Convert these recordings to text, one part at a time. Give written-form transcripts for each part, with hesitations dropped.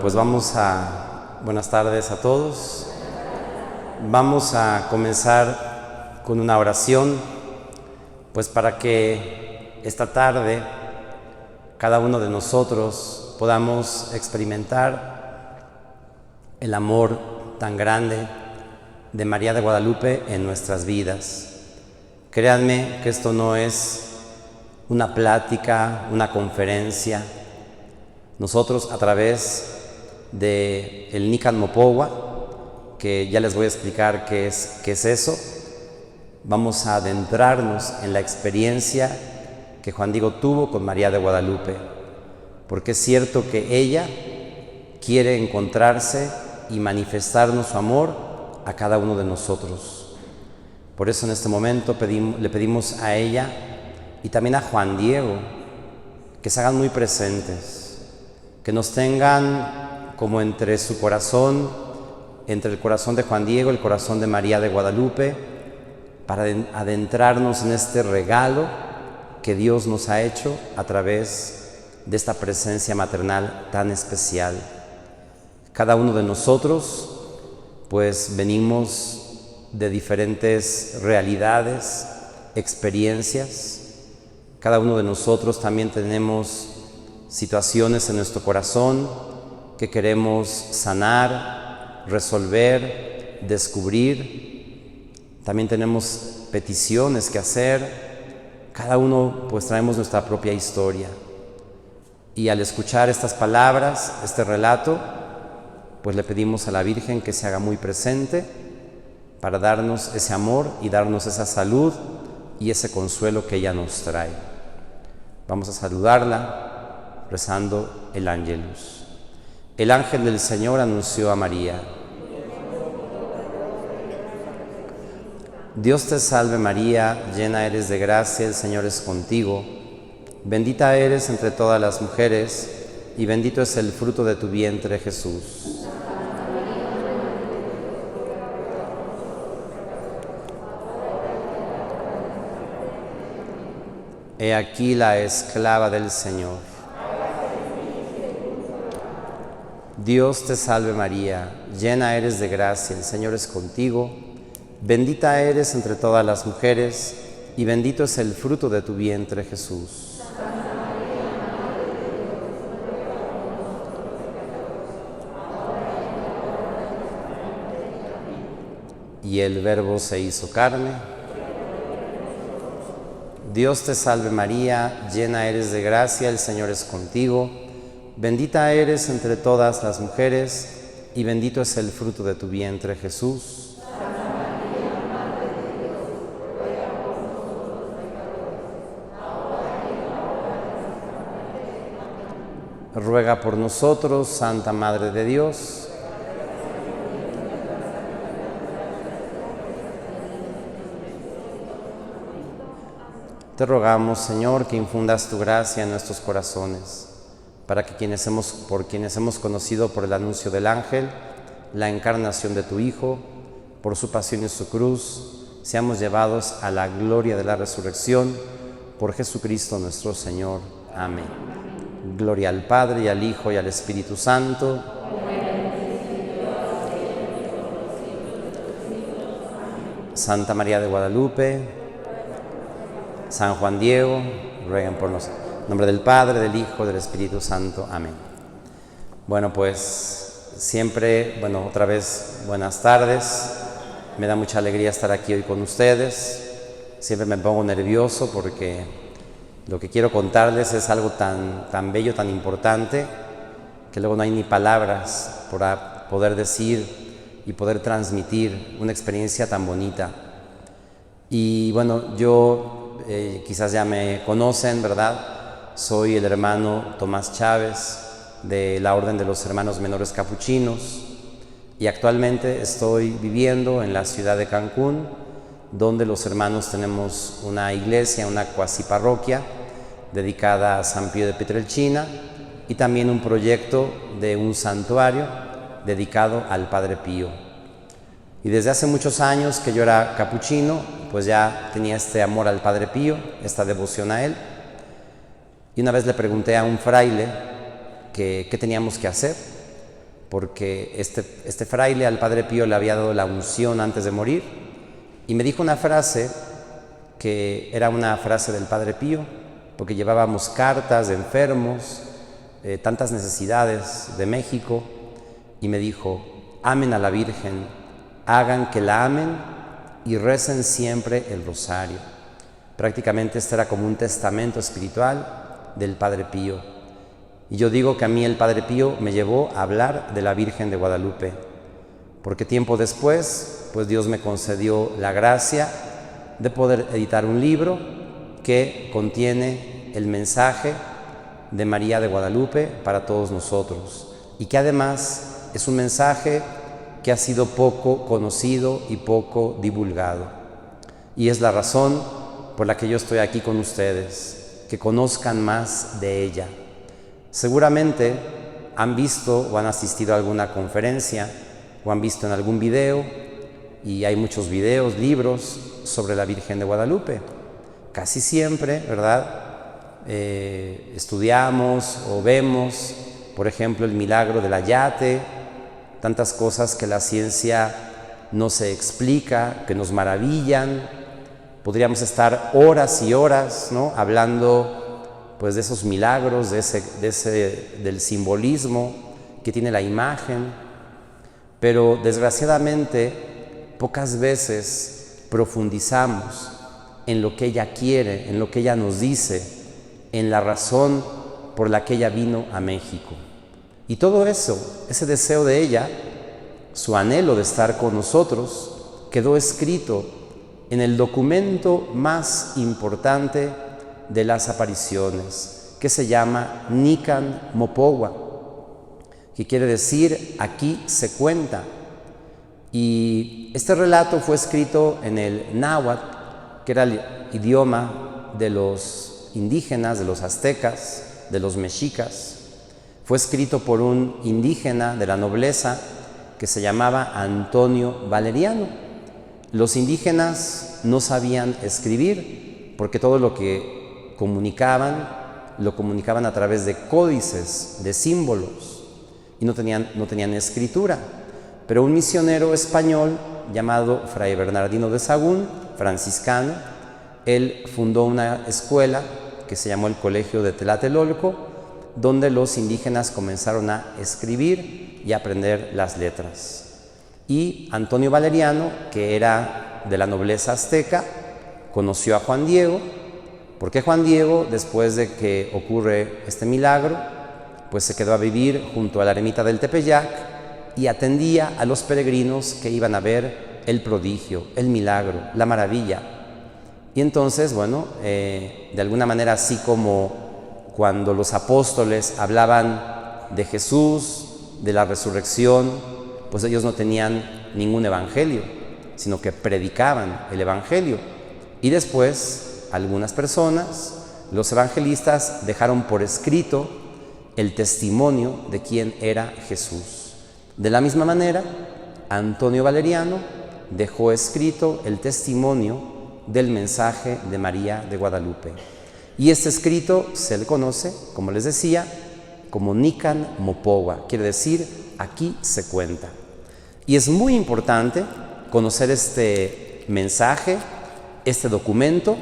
Pues buenas tardes a todos. Vamos a comenzar con una oración, pues para que esta tarde cada uno de nosotros podamos experimentar el amor tan grande de María de Guadalupe en nuestras vidas. Créanme que esto no es una plática, una conferencia. Nosotros a través de el Nican Mopowa, que ya les voy a explicar qué es eso, vamos a adentrarnos en la experiencia que Juan Diego tuvo con María de Guadalupe, porque es cierto que ella quiere encontrarse y manifestarnos su amor a cada uno de nosotros. Por eso en este momento le pedimos a ella y también a Juan Diego que se hagan muy presentes, que nos tengan como entre su corazón, entre el corazón de Juan Diego, el corazón de María de Guadalupe, para adentrarnos en este regalo que Dios nos ha hecho a través de esta presencia maternal tan especial. Cada uno de nosotros, pues venimos de diferentes realidades, experiencias. Cada uno de nosotros también tenemos situaciones en nuestro corazón que queremos sanar, resolver, descubrir. También tenemos peticiones que hacer. Cada uno pues traemos nuestra propia historia. Y al escuchar estas palabras, este relato, pues le pedimos a la Virgen que se haga muy presente para darnos ese amor y darnos esa salud y ese consuelo que ella nos trae. Vamos a saludarla rezando el Ángelus. El ángel del Señor anunció a María: Dios te salve María, llena eres de gracia, el Señor es contigo. Bendita eres entre todas las mujeres, y bendito es el fruto de tu vientre, Jesús. He aquí la esclava del Señor. Dios te salve María, llena eres de gracia, el Señor es contigo. Bendita eres entre todas las mujeres, y bendito es el fruto de tu vientre, Jesús. Y el Verbo se hizo carne. Dios te salve María, llena eres de gracia, el Señor es contigo. Bendita eres entre todas las mujeres, y bendito es el fruto de tu vientre, Jesús. Ruega por nosotros, Santa Madre de Dios. Te rogamos, Señor, que infundas tu gracia en nuestros corazones, para que por quienes hemos conocido por el anuncio del ángel la encarnación de tu Hijo, por su pasión y su cruz, seamos llevados a la gloria de la resurrección, por Jesucristo nuestro Señor. Amén. Gloria al Padre, y al Hijo, y al Espíritu Santo. Santa María de Guadalupe, San Juan Diego, rueguen por nosotros. En nombre del Padre, del Hijo, del Espíritu Santo. Amén. Bueno, pues siempre, otra vez, buenas tardes. Me da mucha alegría estar aquí hoy con ustedes. Siempre me pongo nervioso porque lo que quiero contarles es algo tan bello, tan importante, que luego no hay ni palabras para poder decir y poder transmitir una experiencia tan bonita. Y bueno, yo quizás ya me conocen, ¿verdad? Soy el hermano Tomás Chávez de la Orden de los Hermanos Menores Capuchinos y actualmente estoy viviendo en la ciudad de Cancún, donde los hermanos tenemos una iglesia, una cuasi parroquia dedicada a San Pío de Pietrelcina y también un proyecto de un santuario dedicado al Padre Pío. Y desde hace muchos años que yo era capuchino, pues ya tenía este amor al Padre Pío, esta devoción a él. Y una vez le pregunté a un fraile qué teníamos que hacer porque este fraile al Padre Pío le había dado la unción antes de morir, y me dijo una frase que era una frase del Padre Pío, porque llevábamos cartas de enfermos, tantas necesidades de México, y me dijo: amen a la Virgen, hagan que la amen y recen siempre el rosario. Prácticamente este era como un testamento espiritual del Padre Pío. Y yo digo que a mí el Padre Pío me llevó a hablar de la Virgen de Guadalupe, porque tiempo después, pues Dios me concedió la gracia de poder editar un libro que contiene el mensaje de María de Guadalupe para todos nosotros, y que además es un mensaje que ha sido poco conocido y poco divulgado. Y es la razón por la que yo estoy aquí con ustedes, que conozcan más de ella. Seguramente han visto o han asistido a alguna conferencia o han visto en algún video, y hay muchos videos, libros sobre la Virgen de Guadalupe. Casi siempre, ¿verdad? Estudiamos o vemos, por ejemplo, el milagro del Ayate, tantas cosas que la ciencia no se explica, que nos maravillan. Podríamos estar horas y horas, ¿no?, hablando pues de esos milagros, del simbolismo que tiene la imagen, pero desgraciadamente pocas veces profundizamos en lo que ella quiere, en lo que ella nos dice, en la razón por la que ella vino a México. Y todo eso, ese deseo de ella, su anhelo de estar con nosotros, quedó escrito en el documento más importante de las apariciones, que se llama Nican Mopogua, que quiere decir aquí se cuenta. Y este relato fue escrito en el náhuatl, que era el idioma de los indígenas, de los aztecas, de los mexicas. Fue escrito por un indígena de la nobleza que se llamaba Antonio Valeriano. Los indígenas no sabían escribir, porque todo lo que lo comunicaban a través de códices, de símbolos, y no tenían escritura. Pero un misionero español llamado Fray Bernardino de Sahagún, franciscano, él fundó una escuela que se llamó el Colegio de Tlatelolco, donde los indígenas comenzaron a escribir y a aprender las letras. Y Antonio Valeriano, que era de la nobleza azteca, conoció a Juan Diego, porque Juan Diego, después de que ocurre este milagro, pues se quedó a vivir junto a la ermita del Tepeyac y atendía a los peregrinos que iban a ver el prodigio, el milagro, la maravilla. Y entonces, bueno, de alguna manera, así como cuando los apóstoles hablaban de Jesús, de la resurrección, pues ellos no tenían ningún evangelio, sino que predicaban el evangelio. Y después, algunas personas, los evangelistas, dejaron por escrito el testimonio de quién era Jesús. De la misma manera, Antonio Valeriano dejó escrito el testimonio del mensaje de María de Guadalupe. Y este escrito se le conoce, como les decía, como Nican Mopogua, quiere decir aquí se cuenta. Y es muy importante conocer este mensaje, este documento,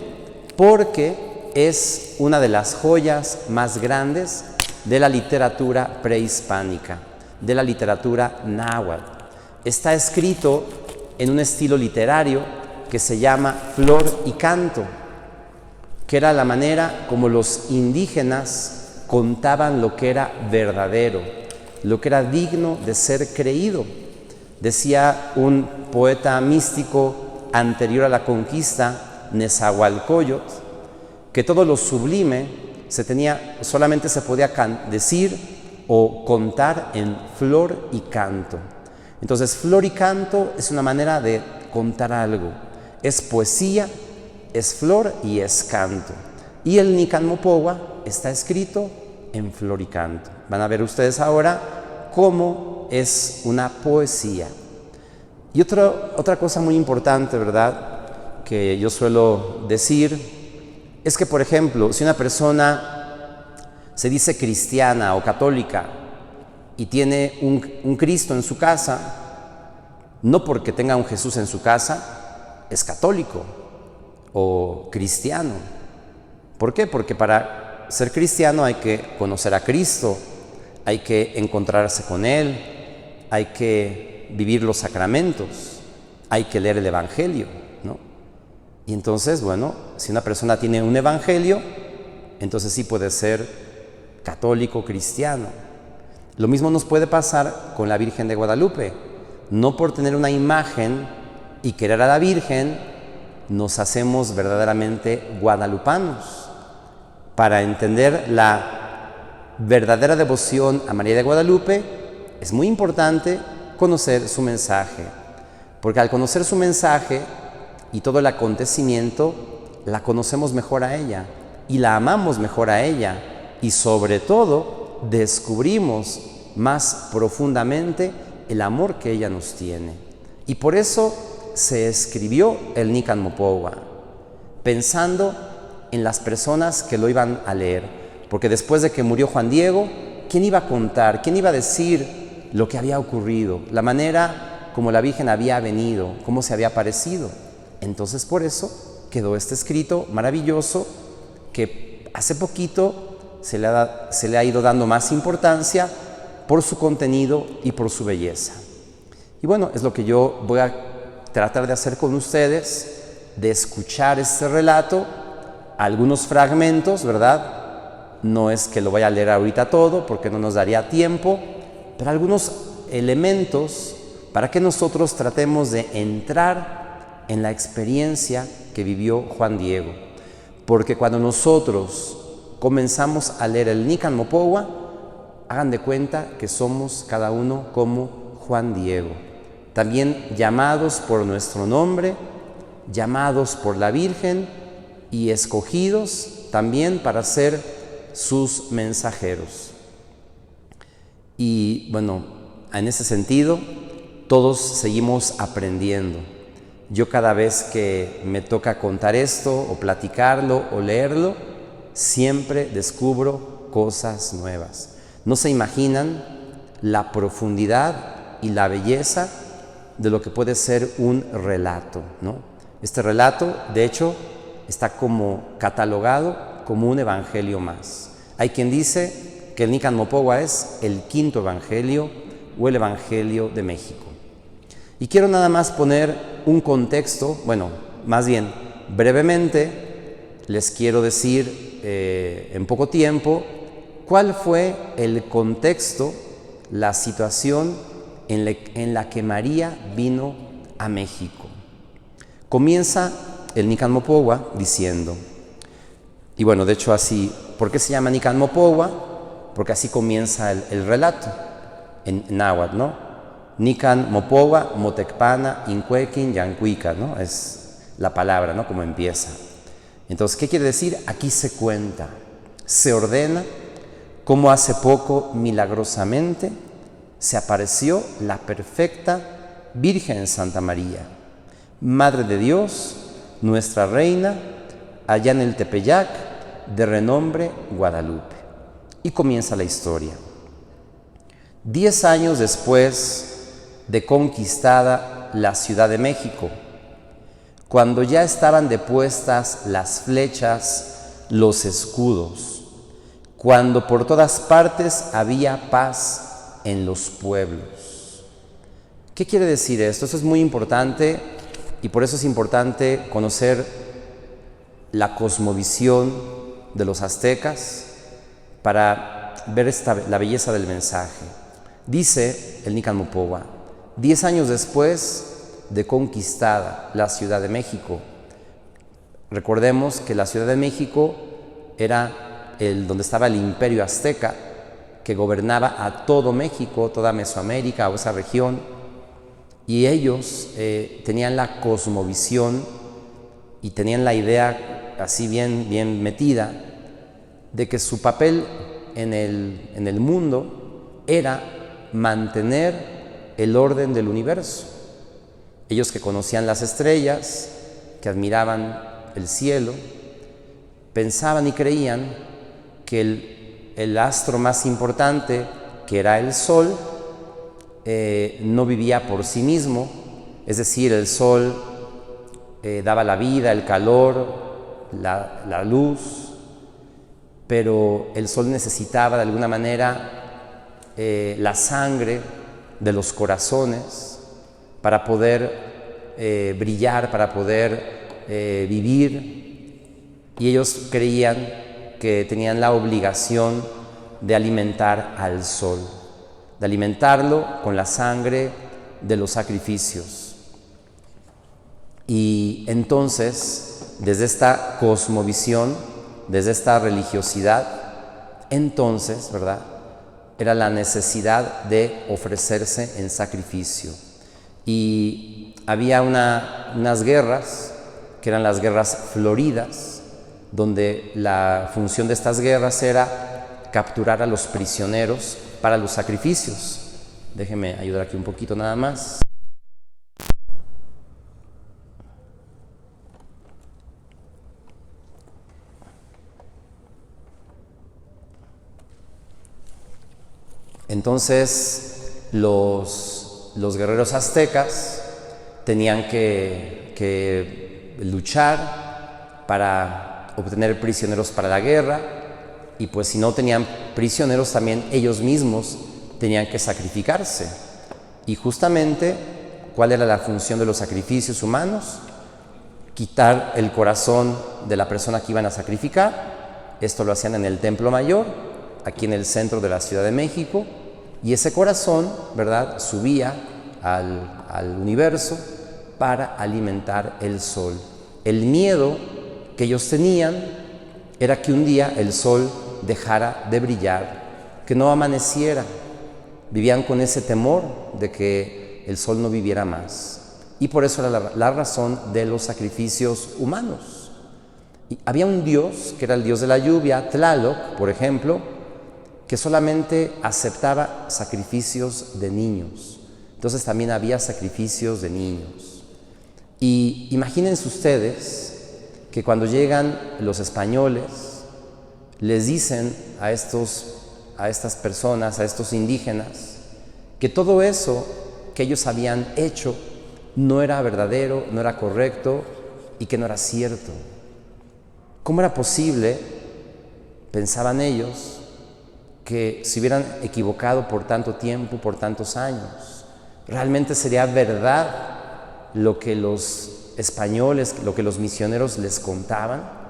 porque es una de las joyas más grandes de la literatura prehispánica, de la literatura náhuatl. Está escrito en un estilo literario que se llama flor y canto, que era la manera como los indígenas contaban lo que era verdadero, lo que era digno de ser creído. Decía un poeta místico anterior a la conquista, Nezahualcóyotl, que todo lo sublime solamente se podía decir o contar en flor y canto. Entonces, flor y canto es una manera de contar algo. Es poesía, es flor y es canto. Y el Nican Mopogua está escrito en flor y canto. Van a ver ustedes ahora cómo es una poesía. Y otra cosa muy importante, ¿verdad?, que yo suelo decir, es que, por ejemplo, si una persona se dice cristiana o católica, y tiene un Cristo en su casa, no porque tenga un Jesús en su casa, es católico o cristiano. ¿Por qué? Porque para ser cristiano hay que conocer a Cristo, hay que encontrarse con Él, hay que vivir los sacramentos, hay que leer el Evangelio, ¿no? Y entonces, bueno, si una persona tiene un Evangelio, entonces sí puede ser católico, cristiano. Lo mismo nos puede pasar con la Virgen de Guadalupe. No por tener una imagen y querer a la Virgen, nos hacemos verdaderamente guadalupanos. Para entender la verdadera devoción a María de Guadalupe, es muy importante conocer su mensaje, porque al conocer su mensaje y todo el acontecimiento, la conocemos mejor a ella y la amamos mejor a ella, y sobre todo descubrimos más profundamente el amor que ella nos tiene. Y por eso se escribió el Nican Mopogua, pensando en las personas que lo iban a leer, porque después de que murió Juan Diego, ¿quién iba a contar? ¿Quién iba a decir lo que había ocurrido? La manera como la Virgen había venido, cómo se había aparecido. Entonces por eso quedó este escrito maravilloso que hace poquito se le ha ido dando más importancia por su contenido y por su belleza. Y bueno, es lo que yo voy a tratar de hacer con ustedes, de escuchar este relato, algunos fragmentos, ¿verdad? No es que lo vaya a leer ahorita todo, porque no nos daría tiempo, pero algunos elementos para que nosotros tratemos de entrar en la experiencia que vivió Juan Diego. Porque cuando nosotros comenzamos a leer el Nican Mopogua, hagan de cuenta que somos cada uno como Juan Diego, también llamados por nuestro nombre, llamados por la Virgen y escogidos también para ser sus mensajeros. Y bueno, en ese sentido, todos seguimos aprendiendo. Yo cada vez que me toca contar esto o platicarlo o leerlo, siempre descubro cosas nuevas. No se imaginan la profundidad y la belleza de lo que puede ser un relato, ¿no? Este relato, de hecho, está como catalogado como un evangelio más. Hay quien dice que el Nican Mopogua es el quinto evangelio o el evangelio de México. Y quiero nada más poner un contexto, bueno, más bien brevemente les quiero decir en poco tiempo cuál fue el contexto, la situación en la que María vino a México. Comienza el Nican Mopogua diciendo, y bueno, de hecho así, ¿por qué se llama Nican Mopogua? Porque así comienza el relato en náhuatl, ¿no? Nican Mopogua, Motecpana, Incuequin, Yancuica, ¿no? Es la palabra, ¿no? Como empieza. Entonces, ¿qué quiere decir? Aquí se cuenta, se ordena cómo hace poco, milagrosamente, se apareció la perfecta Virgen Santa María, Madre de Dios, nuestra Reina, allá en el Tepeyac, de renombre Guadalupe. Y comienza la historia. 10 años después de conquistada la Ciudad de México, cuando ya estaban depuestas las flechas, los escudos, cuando por todas partes había paz en los pueblos. ¿Qué quiere decir esto? Esto es muy importante y por eso es importante conocer la cosmovisión de los aztecas para ver la belleza del mensaje. Dice el Nican Mopogua, 10 años después de conquistada la Ciudad de México. Recordemos que la Ciudad de México era donde estaba el imperio azteca, que gobernaba a todo México, toda Mesoamérica o esa región, y ellos tenían la cosmovisión y tenían la idea así bien metida de que su papel en el mundo era mantener el orden del universo. Ellos que conocían las estrellas, que admiraban el cielo, pensaban y creían que el astro más importante que era el sol, no vivía por sí mismo, es decir, el sol daba la vida, el calor, la luz, pero el sol necesitaba de alguna manera la sangre de los corazones para poder brillar, para poder vivir, y ellos creían que tenían la obligación de alimentar al sol, de alimentarlo con la sangre de los sacrificios. Y entonces, desde esta cosmovisión, desde esta religiosidad, entonces, ¿verdad?, era la necesidad de ofrecerse en sacrificio. Y había unas guerras, que eran las guerras floridas, donde la función de estas guerras era capturar a los prisioneros para los sacrificios. Déjenme ayudar aquí un poquito nada más. Entonces, los guerreros aztecas tenían que luchar para obtener prisioneros para la guerra, y pues si no tenían prisioneros, también ellos mismos tenían que sacrificarse. Y justamente, ¿cuál era la función de los sacrificios humanos? Quitar el corazón de la persona que iban a sacrificar. Esto lo hacían en el Templo Mayor, aquí en el centro de la Ciudad de México, y ese corazón, ¿verdad?, subía al universo para alimentar el sol. El miedo que ellos tenían era que un día el sol dejara de brillar, que no amaneciera. Vivían con ese temor de que el sol no viviera más. Y por eso era la razón de los sacrificios humanos. Y había un dios, que era el dios de la lluvia, Tlaloc, por ejemplo, que solamente aceptaba sacrificios de niños. Entonces también había sacrificios de niños. Y imagínense ustedes que cuando llegan los españoles, les dicen a estas personas, a estos indígenas, que todo eso que ellos habían hecho no era verdadero, no era correcto y que no era cierto. ¿Cómo era posible, pensaban ellos, que se hubieran equivocado por tanto tiempo, por tantos años? ¿Realmente sería verdad lo que los españoles, lo que los misioneros les contaban?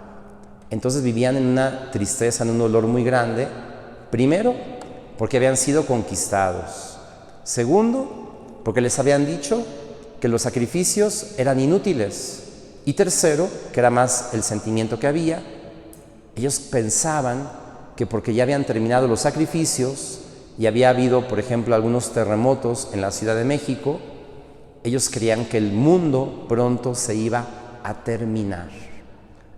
Entonces vivían en una tristeza, en un dolor muy grande. Primero, porque habían sido conquistados. Segundo, porque les habían dicho que los sacrificios eran inútiles. Y tercero, que era más el sentimiento que había, ellos pensaban que porque ya habían terminado los sacrificios y había habido, por ejemplo, algunos terremotos en la Ciudad de México, ellos creían que el mundo pronto se iba a terminar.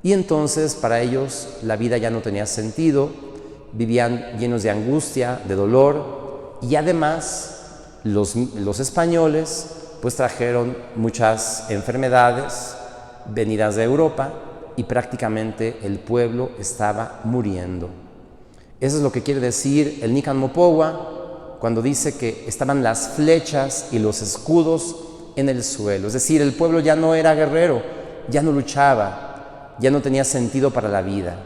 Y entonces para ellos la vida ya no tenía sentido, vivían llenos de angustia, de dolor, y además los españoles pues trajeron muchas enfermedades venidas de Europa y prácticamente el pueblo estaba muriendo. Eso es lo que quiere decir el Nican Mopohua cuando dice que estaban las flechas y los escudos en el suelo. Es decir, el pueblo ya no era guerrero, ya no luchaba, ya no tenía sentido para la vida.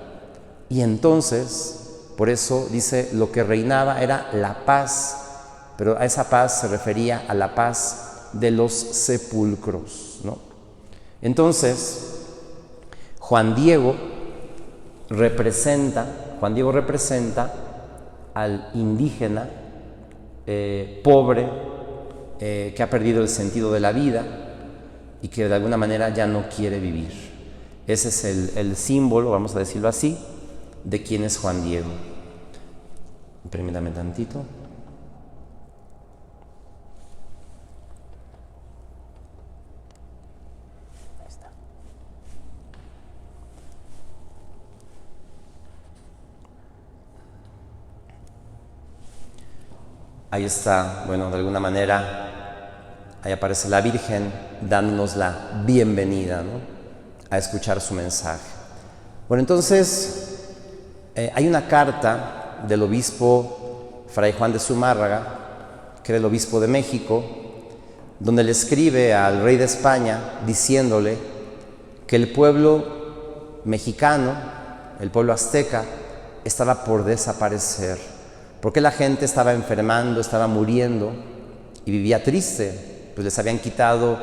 Y entonces, por eso dice, lo que reinaba era la paz, pero a esa paz se refería a la paz de los sepulcros, ¿no? Entonces, Juan Diego representa al indígena pobre que ha perdido el sentido de la vida y que de alguna manera ya no quiere vivir. Ese es el símbolo, vamos a decirlo así, de quién es Juan Diego. Permítame tantito. Ahí está. Ahí está, bueno, de alguna manera, ahí aparece la Virgen dándonos la bienvenida, ¿no?, a escuchar su mensaje. Bueno, entonces, hay una carta del obispo Fray Juan de Zumárraga, que era el obispo de México, donde le escribe al rey de España diciéndole que el pueblo mexicano, el pueblo azteca, estaba por desaparecer, porque la gente estaba enfermando, estaba muriendo y vivía triste, pues les habían quitado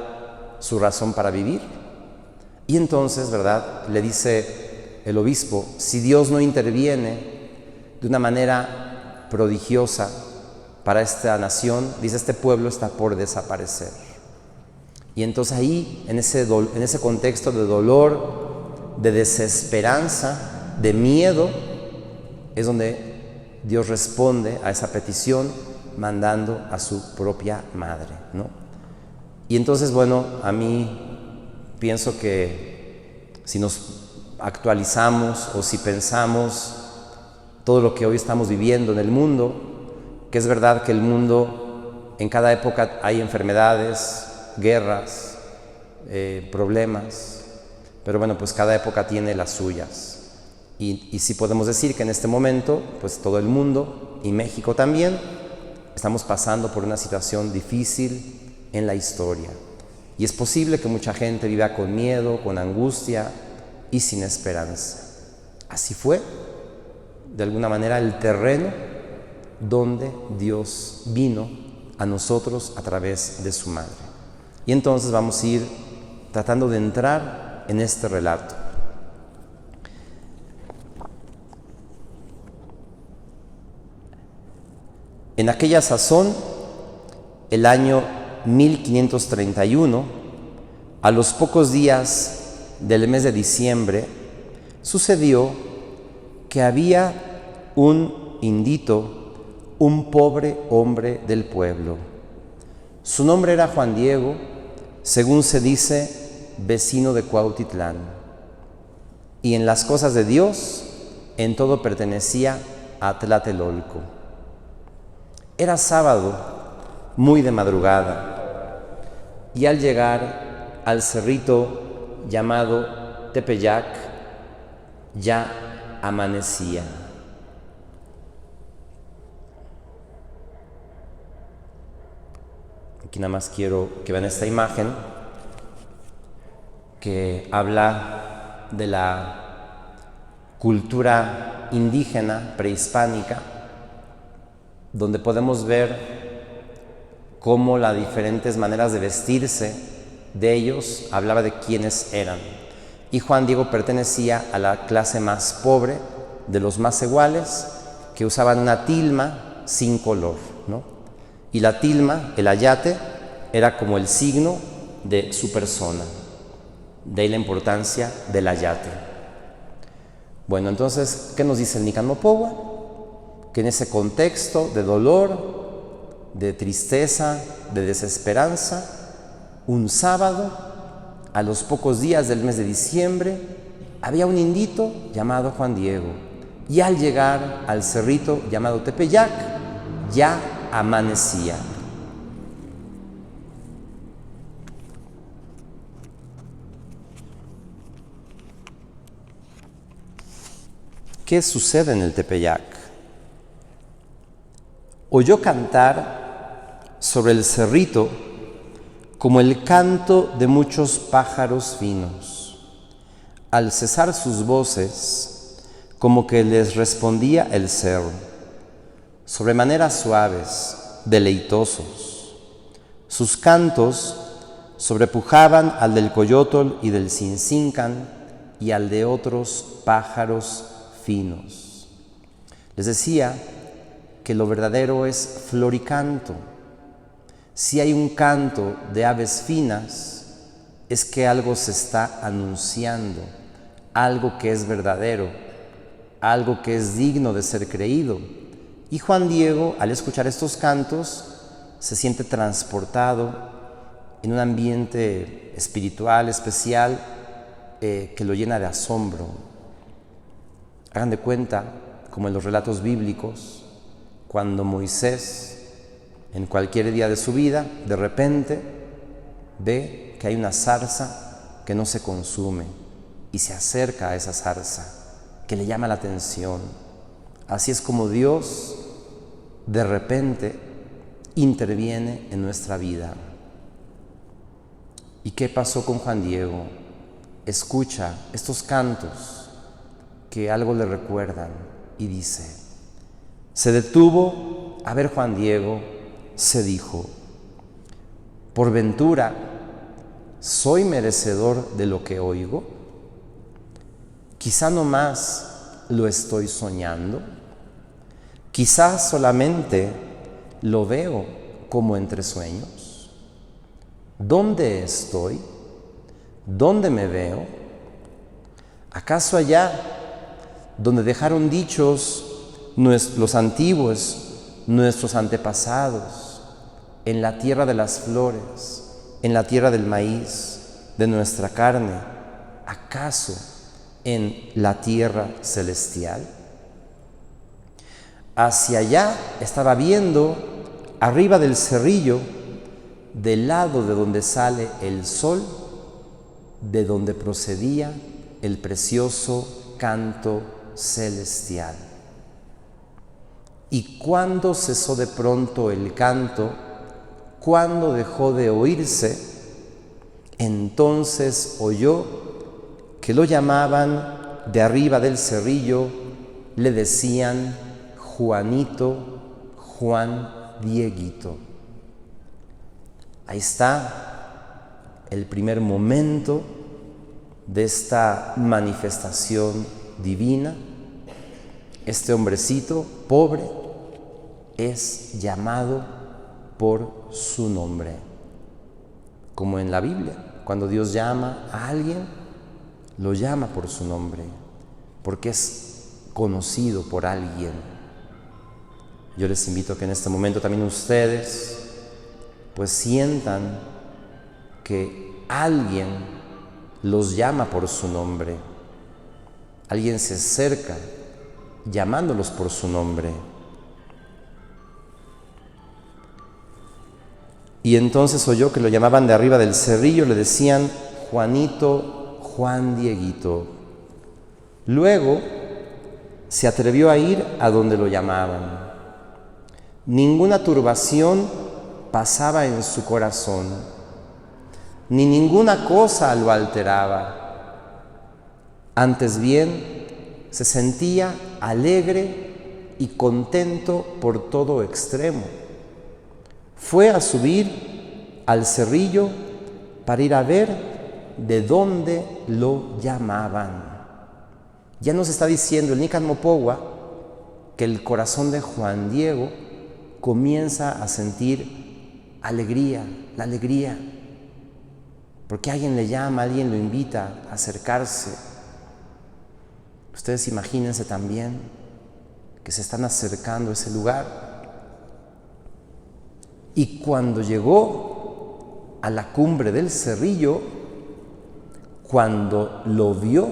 su razón para vivir. Y entonces, ¿verdad?, le dice el obispo, si Dios no interviene de una manera prodigiosa para esta nación, dice, este pueblo está por desaparecer. Y entonces ahí, en ese contexto de dolor, de desesperanza, de miedo, es donde Dios responde a esa petición mandando a su propia madre, ¿no? Y entonces, bueno, a mí pienso que si nos actualizamos o si pensamos todo lo que hoy estamos viviendo en el mundo, que es verdad que el mundo, en cada época hay enfermedades, guerras, problemas, pero bueno, pues cada época tiene las suyas. Y sí podemos decir que en este momento, pues todo el mundo, y México también, estamos pasando por una situación difícil en la historia. Y es posible que mucha gente viva con miedo, con angustia y sin esperanza. Así fue, de alguna manera, el terreno donde Dios vino a nosotros a través de su madre. Y entonces vamos a ir tratando de entrar en este relato. En aquella sazón, el año 1531, a los pocos días del mes de diciembre, sucedió que había un indito, un pobre hombre del pueblo. Su nombre era Juan Diego, según se dice, vecino de Cuautitlán. Y en las cosas de Dios, en todo pertenecía a Tlatelolco. Era sábado, muy de madrugada, y al llegar al cerrito llamado Tepeyac, ya amanecía. Aquí nada más quiero que vean esta imagen que habla de la cultura indígena prehispánica, donde podemos ver cómo las diferentes maneras de vestirse de ellos hablaba de quiénes eran. Y Juan Diego pertenecía a la clase más pobre, de los más iguales, que usaban una tilma sin color, ¿no? Y la tilma, el ayate, era como el signo de su persona. De ahí la importancia del ayate. Bueno, entonces, ¿qué nos dice el Nican Mopogua? Que en ese contexto de dolor, de tristeza, de desesperanza, un sábado, a los pocos días del mes de diciembre, había un indito llamado Juan Diego. Y al llegar al cerrito llamado Tepeyac, ya amanecía. ¿Qué sucede en el Tepeyac? Oyó cantar sobre el cerrito como el canto de muchos pájaros finos. Al cesar sus voces, como que les respondía el cerro, sobremanera suaves, deleitosos. Sus cantos sobrepujaban al del coyotol y del cincincan y al de otros pájaros finos. Les decía que lo verdadero es floricanto. Si hay un canto de aves finas, es que algo se está anunciando, algo que es verdadero, algo que es digno de ser creído. Y Juan Diego, al escuchar estos cantos, se siente transportado en un ambiente espiritual, especial, que lo llena de asombro. Hagan de cuenta, como en los relatos bíblicos, cuando Moisés, en cualquier día de su vida, de repente ve que hay una zarza que no se consume y se acerca a esa zarza, que le llama la atención. Así es como Dios de repente interviene en nuestra vida. ¿Y qué pasó con Juan Diego? Escucha estos cantos que algo le recuerdan y dice: se detuvo a ver Juan Diego, se dijo: ¿por ventura soy merecedor de lo que oigo? Quizá no más lo estoy soñando, quizá solamente lo veo como entre sueños. ¿Dónde estoy? ¿Dónde me veo? ¿Acaso allá donde dejaron dichos los antiguos, nuestros antepasados, en la tierra de las flores, en la tierra del maíz, de nuestra carne? ¿Acaso en la tierra celestial? Hacia allá estaba viendo, arriba del cerrillo, del lado de donde sale el sol, de donde procedía el precioso canto celestial. ¿Y cuándo cesó de pronto el canto? ¿Cuándo dejó de oírse? Entonces oyó que lo llamaban de arriba del cerrillo, le decían: Juanito, Juan Dieguito. Ahí está el primer momento de esta manifestación divina. Este hombrecito pobre es llamado por su nombre, como en la Biblia, cuando Dios llama a alguien, lo llama por su nombre, porque es conocido por alguien. Yo les invito a que en este momento también ustedes pues sientan que alguien los llama por su nombre, alguien se acerca llamándolos por su nombre. Y entonces oyó que lo llamaban de arriba del cerrillo, le decían: Juanito, Juan Dieguito. Luego se atrevió a ir a donde lo llamaban. Ninguna turbación pasaba en su corazón, ni ninguna cosa lo alteraba. Antes bien, se sentía alegre y contento por todo extremo. Fue a subir al cerrillo para ir a ver de dónde lo llamaban. Ya nos está diciendo el Nican Mopogua que el corazón de Juan Diego comienza a sentir alegría, la alegría, porque alguien le llama, alguien lo invita a acercarse. Ustedes imagínense también que se están acercando a ese lugar. Y cuando llegó a la cumbre del cerrillo, cuando lo vio,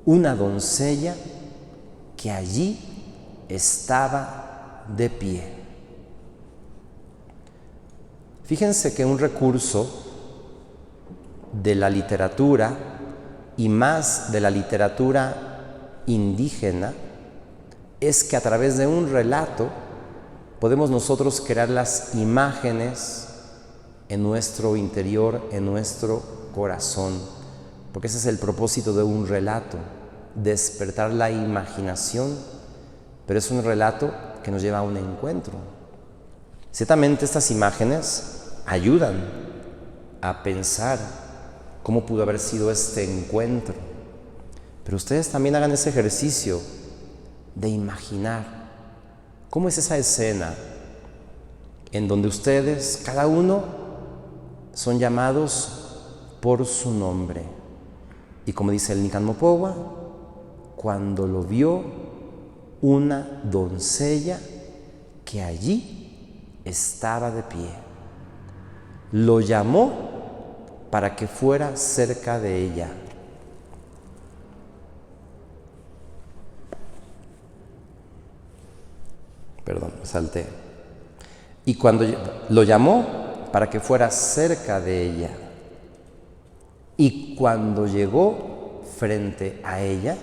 una doncella que allí estaba de pie. Fíjense que un recurso de la literatura, y más de la literatura indígena, es que a través de un relato podemos nosotros crear las imágenes en nuestro interior, en nuestro corazón, porque ese es el propósito de un relato, despertar la imaginación, pero es un relato que nos lleva a un encuentro. Ciertamente estas imágenes ayudan a pensar cómo pudo haber sido este encuentro, pero ustedes también hagan ese ejercicio de imaginar cómo es esa escena en donde ustedes, cada uno, son llamados por su nombre. Y como dice el Nican Mopogua, cuando lo vio una doncella que allí estaba de pie, lo llamó para que fuera cerca de ella. Perdón, me salté. Y cuando lo llamó para que fuera cerca de ella, y cuando llegó frente a ella,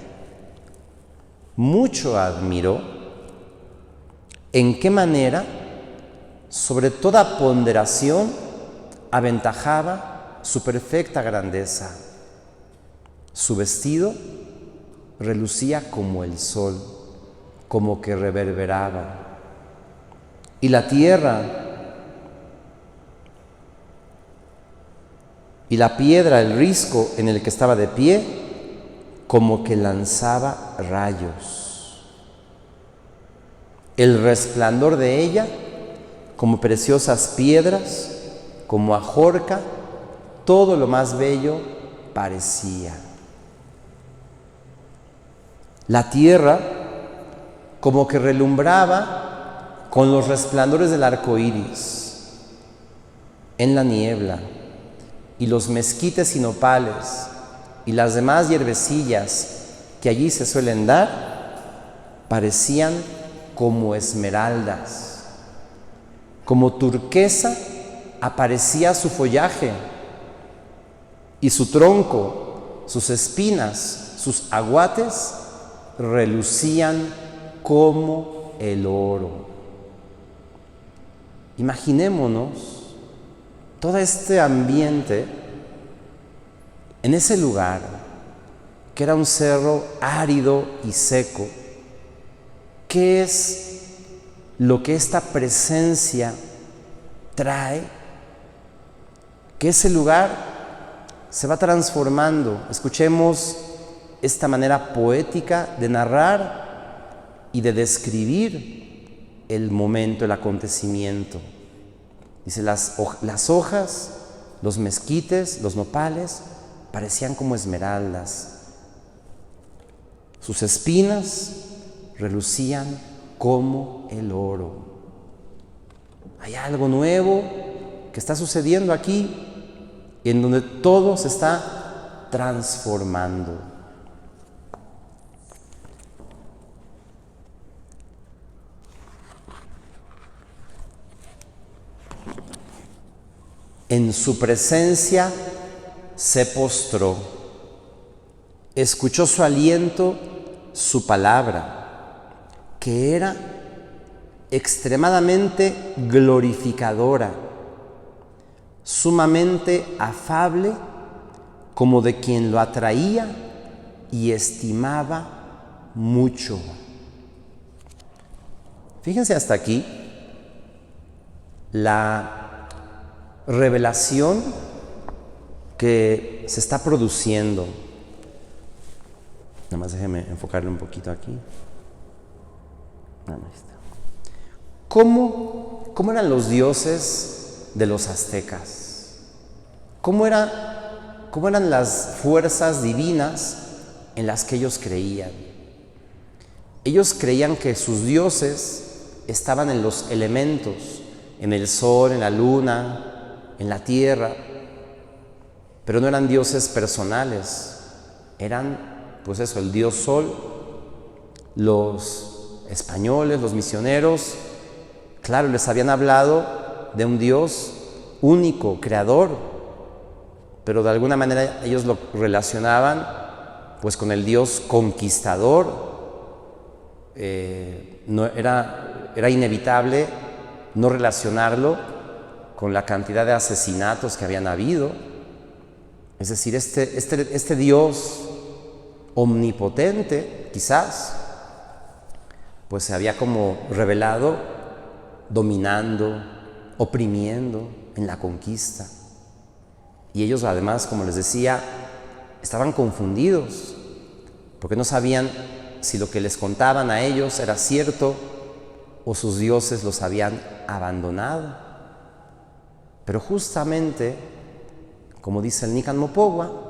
mucho admiró en qué manera, sobre toda ponderación, aventajaba su perfecta grandeza. Su vestido relucía como el sol, como que reverberaba. Y la tierra y la piedra, el risco en el que estaba de pie, como que lanzaba rayos. El resplandor de ella, como preciosas piedras, como ajorca, todo lo más bello parecía. La tierra, como que relumbraba con los resplandores del arco iris en la niebla, y los mezquites y nopales y las demás hierbecillas que allí se suelen dar parecían como esmeraldas, como turquesa aparecía su follaje, y su tronco, sus espinas, sus aguates relucían como el oro. Imaginémonos todo este ambiente en ese lugar, que era un cerro árido y seco. ¿Qué es lo que esta presencia trae? Que ese lugar se va transformando. Escuchemos esta manera poética de narrar y de describir el momento, el acontecimiento. Dice, las hojas, los mezquites, los nopales, parecían como esmeraldas. Sus espinas relucían como el oro. Hay algo nuevo que está sucediendo aquí, en donde todo se está transformando. En su presencia se postró, escuchó su aliento, su palabra, que era extremadamente glorificadora, sumamente afable, como de quien lo atraía y estimaba mucho. Fíjense hasta aquí la revelación que se está produciendo. Nada más déjeme enfocarle un poquito aquí. Ahí está. ¿Cómo eran los dioses de los aztecas? ¿Cómo eran las fuerzas divinas en las que ellos creían? Ellos creían que sus dioses estaban en los elementos, en el sol, en la luna, en la tierra, pero no eran dioses personales. Eran, pues eso, el dios sol. Los españoles, los misioneros, claro, les habían hablado de un Dios único, creador, pero de alguna manera ellos lo relacionaban pues con el Dios conquistador. No era inevitable no relacionarlo con la cantidad de asesinatos que habían habido. Es decir, este Dios omnipotente, quizás, pues se había como revelado dominando, oprimiendo en la conquista. Y ellos además, como les decía, estaban confundidos, porque no sabían si lo que les contaban a ellos era cierto o sus dioses los habían abandonado. Pero justamente, como dice el Nican Mopogua,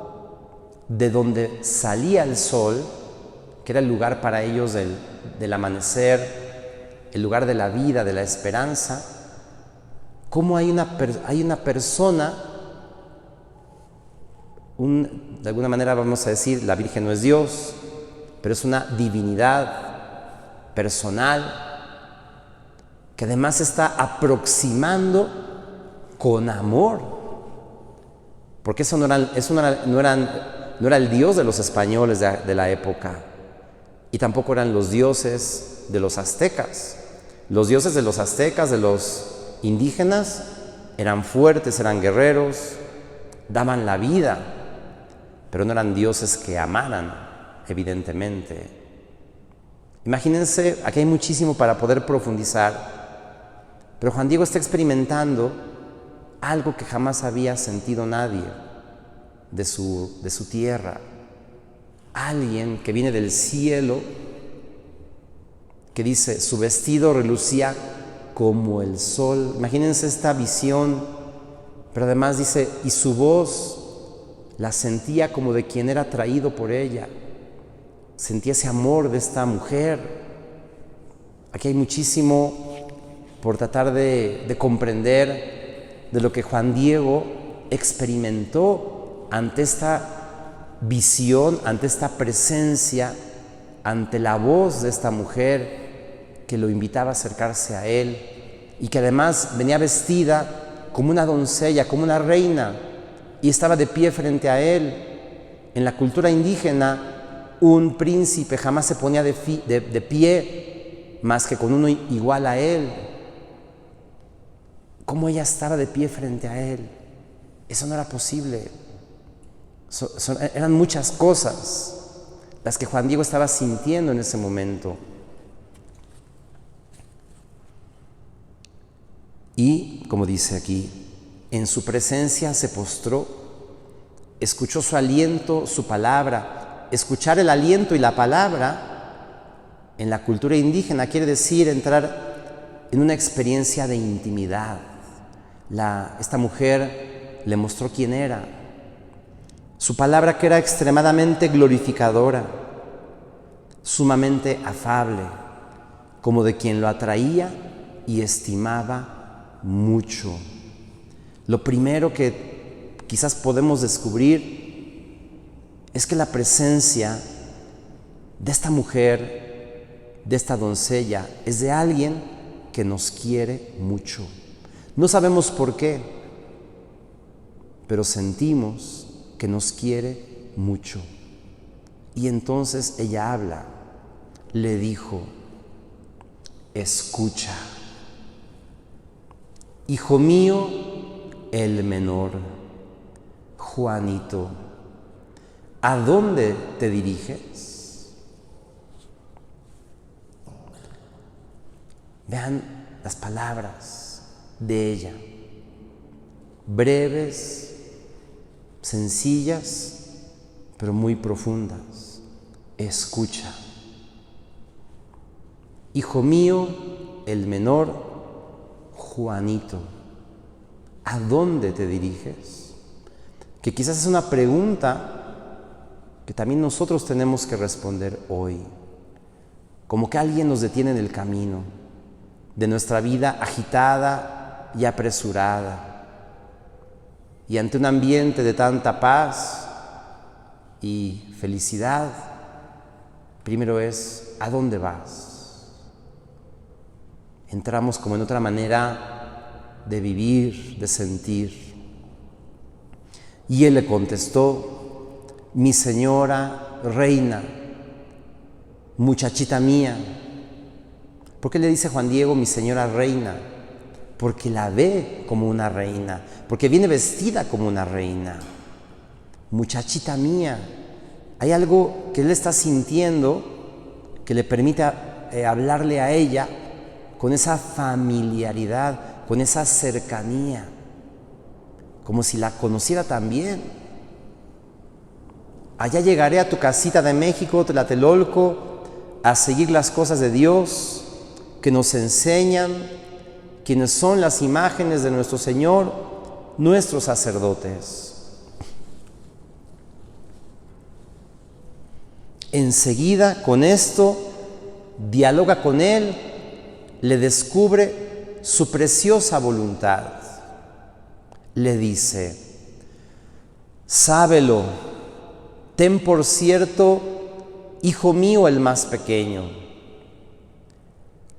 de donde salía el sol, que era el lugar para ellos del amanecer, el lugar de la vida, de la esperanza, cómo hay una persona, de alguna manera vamos a decir, la Virgen no es Dios, pero es una divinidad personal, que además se está aproximando con amor, porque eso no era el Dios de los españoles de la época, y tampoco eran los dioses de los aztecas. Los dioses de los aztecas, de los indígenas, eran fuertes, eran guerreros, daban la vida, pero no eran dioses que amaran, evidentemente. Imagínense, aquí hay muchísimo para poder profundizar, pero Juan Diego está experimentando algo que jamás había sentido nadie de su tierra. Alguien que viene del cielo, que dice, su vestido relucía como el sol. Imagínense esta visión, pero además dice, y su voz la sentía como de quien era atraído por ella. Sentía ese amor de esta mujer. Aquí hay muchísimo por tratar de comprender de lo que Juan Diego experimentó ante esta visión, ante esta presencia, ante la voz de esta mujer que lo invitaba a acercarse a él y que además venía vestida como una doncella, como una reina, y estaba de pie frente a él. En la cultura indígena, un príncipe jamás se ponía de pie más que con uno igual a él. ¿Cómo ella estaba de pie frente a él? Eso no era posible. Eran muchas cosas las que Juan Diego estaba sintiendo en ese momento. Y, como dice aquí, en su presencia se postró, escuchó su aliento, su palabra. Escuchar el aliento y la palabra en la cultura indígena quiere decir entrar en una experiencia de intimidad. Esta mujer le mostró quién era. Su palabra, que era extremadamente glorificadora, sumamente afable, como de quien lo atraía y estimaba mucho. Lo primero que quizás podemos descubrir es que la presencia de esta mujer, de esta doncella, es de alguien que nos quiere mucho. No sabemos por qué, pero sentimos que nos quiere mucho. Y entonces ella habla, le dijo, escucha, hijo mío, el menor, Juanito, ¿a dónde te diriges? Vean las palabras de ella, breves, sencillas, pero muy profundas. Escucha. Hijo mío, el menor, Juanito, ¿a dónde te diriges? Que quizás es una pregunta que también nosotros tenemos que responder hoy. Como que alguien nos detiene en el camino de nuestra vida agitada y apresurada. Y ante un ambiente de tanta paz y felicidad, primero es, ¿a dónde vas? Entramos como en otra manera de vivir, de sentir. Y él le contestó, mi señora reina, muchachita mía. ¿Por qué le dice Juan Diego mi señora reina? Porque la ve como una reina, porque viene vestida como una reina. Muchachita mía, hay algo que él está sintiendo que le permite hablarle a ella con esa familiaridad, con esa cercanía, como si la conociera también. Allá llegaré a tu casita de México, Tlatelolco, a seguir las cosas de Dios que nos enseñan quienes son las imágenes de nuestro Señor, nuestros sacerdotes. Enseguida, con esto, dialoga con Él, le descubre su preciosa voluntad. Le dice, sábelo, ten por cierto, hijo mío el más pequeño,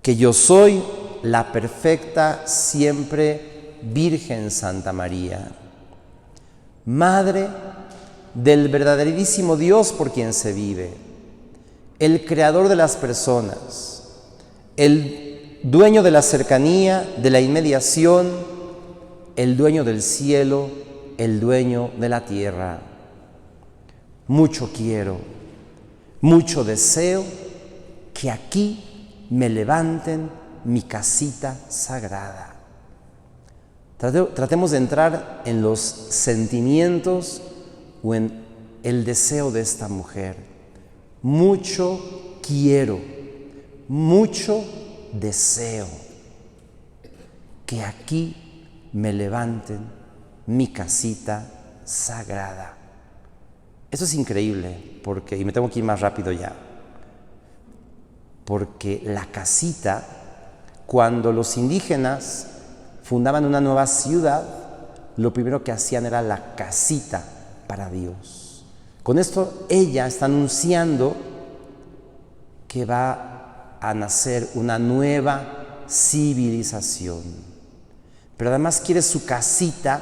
que yo soy la perfecta siempre Virgen Santa María, Madre del verdaderísimo Dios por quien se vive, el Creador de las personas, el dueño de la cercanía, de la inmediación, el dueño del cielo, el dueño de la tierra. Mucho quiero, mucho deseo que aquí me levanten mi casita sagrada. Tratemos de entrar en los sentimientos o en el deseo de esta mujer. Mucho quiero, mucho deseo que aquí me levanten mi casita sagrada. Eso es increíble, y me tengo que ir más rápido ya, porque la casita, cuando los indígenas fundaban una nueva ciudad, lo primero que hacían era la casita para Dios. Con esto ella está anunciando que va a nacer una nueva civilización, pero además quiere su casita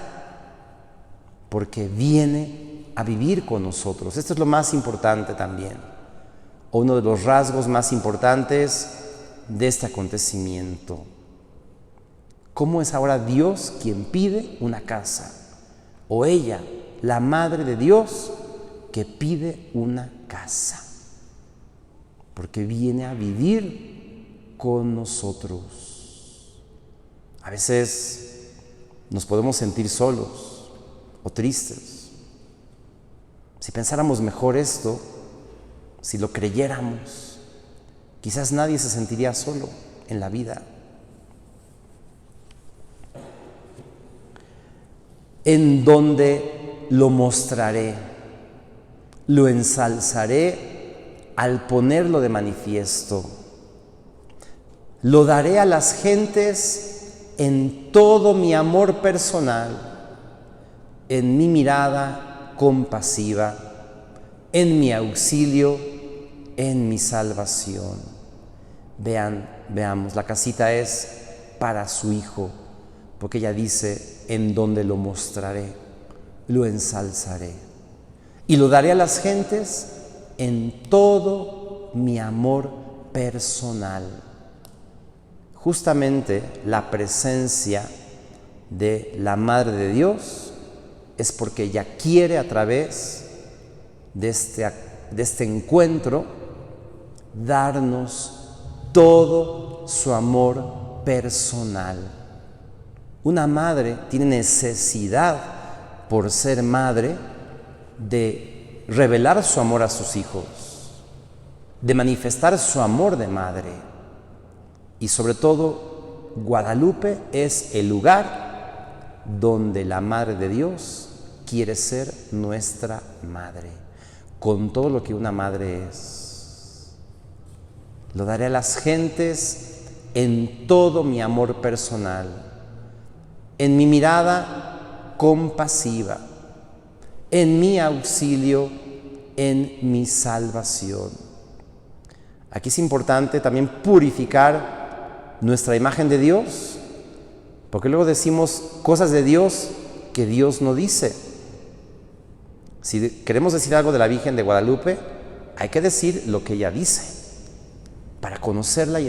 porque viene a vivir con nosotros. Esto es lo más importante también, o uno de los rasgos más importantes de este acontecimiento. ¿Cómo es ahora Dios quien pide una casa? O ella, la Madre de Dios, que pide una casa, porque viene a vivir con nosotros. A veces nos podemos sentir solos o tristes. Si pensáramos mejor esto, si lo creyéramos, quizás nadie se sentiría solo en la vida. En donde lo mostraré, lo ensalzaré al ponerlo de manifiesto. Lo daré a las gentes en todo mi amor personal, en mi mirada compasiva, en mi auxilio, en mi salvación. Veamos, la casita es para su Hijo, porque ella dice, en donde lo mostraré, lo ensalzaré. Y lo daré a las gentes en todo mi amor personal. Justamente la presencia de la Madre de Dios es porque ella quiere, a través de este encuentro, darnos todo su amor personal. Una madre tiene necesidad, por ser madre, de revelar su amor a sus hijos, de manifestar su amor de madre. Y sobre todo, Guadalupe es el lugar donde la Madre de Dios quiere ser nuestra madre, con todo lo que una madre es. Lo daré a las gentes en todo mi amor personal, en mi mirada compasiva, en mi auxilio, en mi salvación. Aquí es importante también purificar nuestra imagen de Dios, porque luego decimos cosas de Dios que Dios no dice. Si queremos decir algo de la Virgen de Guadalupe, hay que decir lo que ella dice, para conocerla y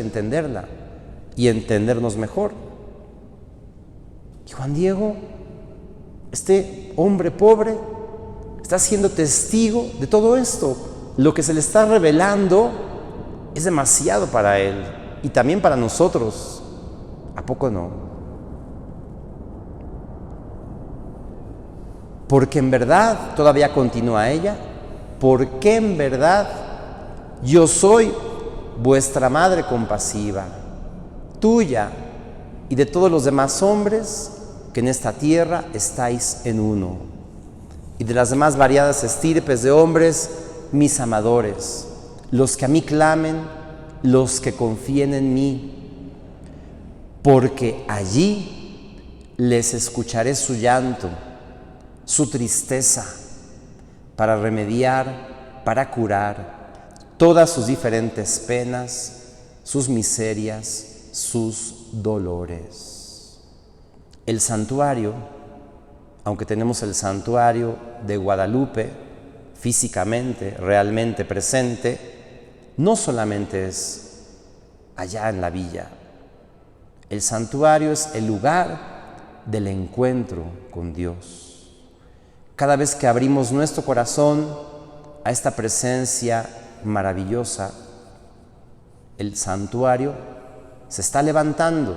entendernos mejor. Y Juan Diego, este hombre pobre, está siendo testigo de todo esto. Lo que se le está revelando es demasiado para él y también para nosotros. ¿A poco no? Porque en verdad, todavía continúa ella, porque en verdad yo soy vuestra madre compasiva, tuya y de todos los demás hombres que en esta tierra estáis en uno, y de las demás variadas estirpes de hombres, mis amadores, los que a mí clamen, los que confíen en mí, porque allí les escucharé su llanto, su tristeza, para remediar, para curar todas sus diferentes penas, sus miserias, sus dolores. El santuario, aunque tenemos el santuario de Guadalupe físicamente, realmente presente, no solamente es allá en la villa, El santuario es el lugar del encuentro con Dios. Cada vez que abrimos nuestro corazón a esta presencia maravillosa, el santuario se está levantando,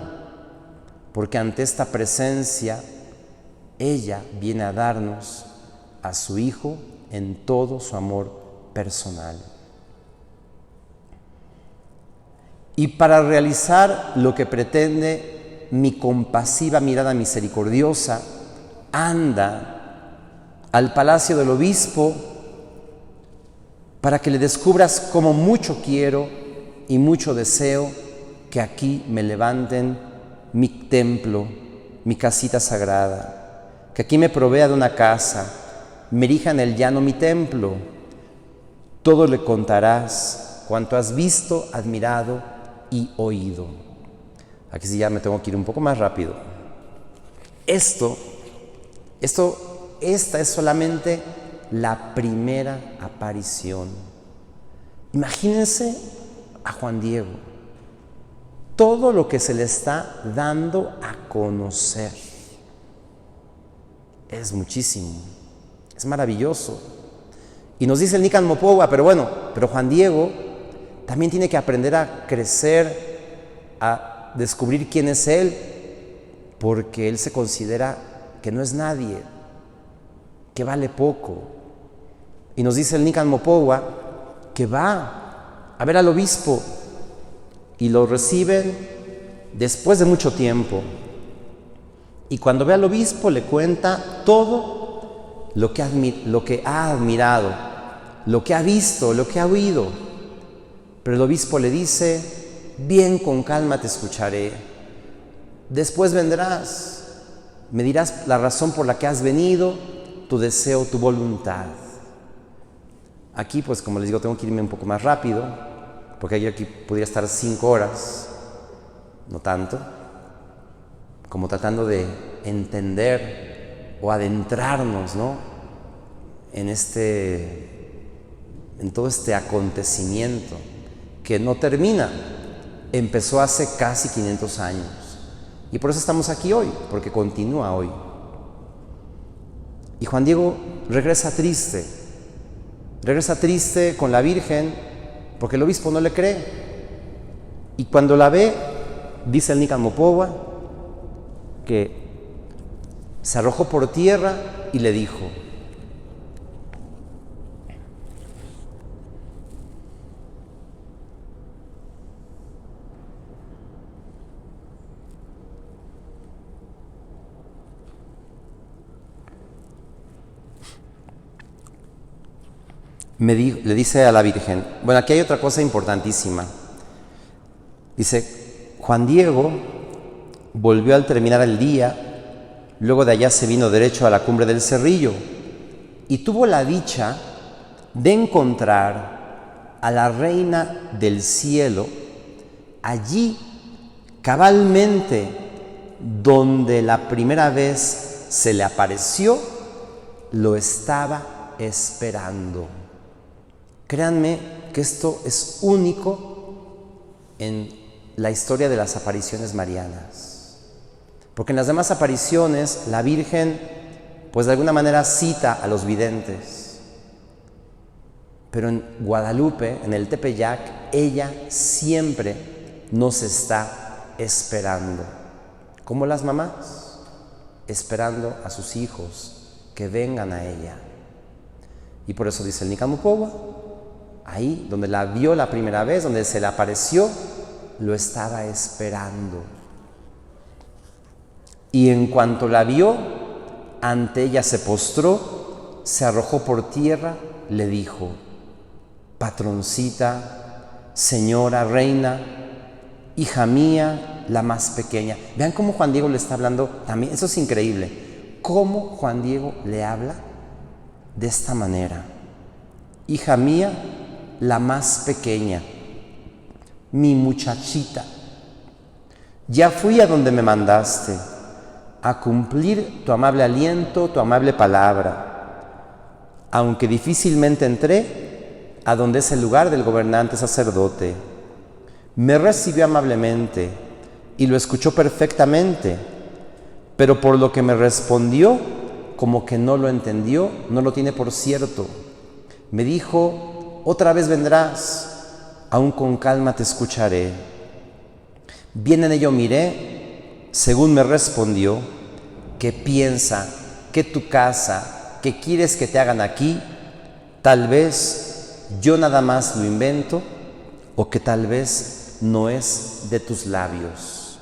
porque ante esta presencia ella viene a darnos a su Hijo en todo su amor personal. Y para realizar lo que pretende mi compasiva mirada misericordiosa, anda al palacio del obispo para que le descubras cómo mucho quiero y mucho deseo que aquí me levanten mi templo, mi casita sagrada, que aquí me provea de una casa, me erija en el llano mi templo. Todo le contarás cuanto has visto, admirado y oído. Aquí sí ya me tengo que ir un poco más rápido. Esta es solamente la primera aparición. Imagínense a Juan Diego, todo lo que se le está dando a conocer. Es muchísimo, es maravilloso. Y nos dice el Nican Mopogua, pero Juan Diego también tiene que aprender a crecer, a descubrir quién es él, porque él se considera que no es nadie, que vale poco. Y nos dice el Nican Mopogua que va a ver al obispo y lo reciben después de mucho tiempo. Y cuando ve al obispo le cuenta todo lo que ha admirado, lo que ha visto, lo que ha oído. Pero el obispo le dice: bien, con calma te escucharé. Después vendrás, me dirás la razón por la que has venido, tu deseo, tu voluntad. Aquí, pues como les digo, tengo que irme un poco más rápido, porque yo aquí podría estar 5 horas, no tanto, como tratando de entender o adentrarnos, ¿no?, en todo este acontecimiento que no termina. Empezó hace casi 500 años. Y por eso estamos aquí hoy, porque continúa hoy. Y Juan Diego regresa triste con la Virgen, porque el obispo no le cree. Y cuando la ve, dice el Nican Mopogua, que se arrojó por tierra y le dijo: le dice a la Virgen, bueno, aquí hay otra cosa importantísima. Dice: Juan Diego volvió al terminar el día, luego de allá se vino derecho a la cumbre del Cerrillo y tuvo la dicha de encontrar a la Reina del Cielo allí, cabalmente donde la primera vez se le apareció, lo estaba esperando. Créanme que esto es único en la historia de las apariciones marianas, porque en las demás apariciones la Virgen, pues de alguna manera cita a los videntes, pero en Guadalupe, en el Tepeyac, ella siempre nos está esperando, como las mamás, esperando a sus hijos que vengan a ella. Y por eso dice el Nican Mopogua, ahí donde la vio la primera vez, donde se le apareció, lo estaba esperando. Y en cuanto la vio, ante ella se postró, se arrojó por tierra, le dijo: patroncita, señora, reina, hija mía, la más pequeña. Vean cómo Juan Diego le está hablando también, eso es increíble. Cómo Juan Diego le habla de esta manera: hija mía, la más pequeña, mi muchachita, ya fui a donde me mandaste, a cumplir tu amable aliento, tu amable palabra, aunque difícilmente entré a donde es el lugar del gobernante sacerdote. Me recibió amablemente, y lo escuchó perfectamente, pero por lo que me respondió, como que no lo entendió, no lo tiene por cierto. Me dijo: otra vez vendrás, aún con calma te escucharé. Bien en ello miré, según me respondió, que piensa, que tu casa, que quieres que te hagan aquí, tal vez yo nada más lo invento, o que tal vez no es de tus labios.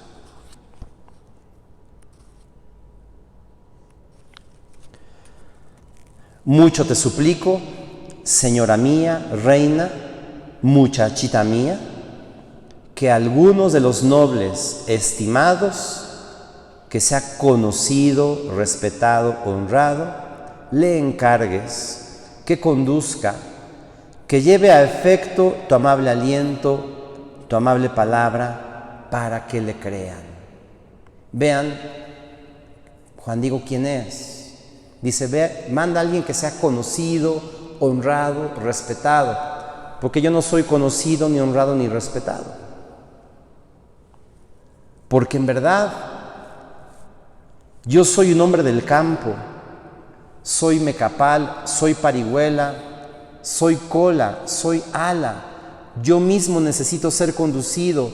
Mucho te suplico, señora mía, reina, muchachita mía, que algunos de los nobles estimados, que sea conocido, respetado, honrado, le encargues que conduzca, que lleve a efecto tu amable aliento, tu amable palabra, para que le crean. Vean, Juan Diego, ¿quién es? Dice, ve, manda a alguien que sea conocido, honrado, respetado, porque yo no soy conocido, ni honrado, ni respetado. Porque en verdad, yo soy un hombre del campo, soy mecapal, soy parihuela, soy cola, soy ala. Yo mismo necesito ser conducido,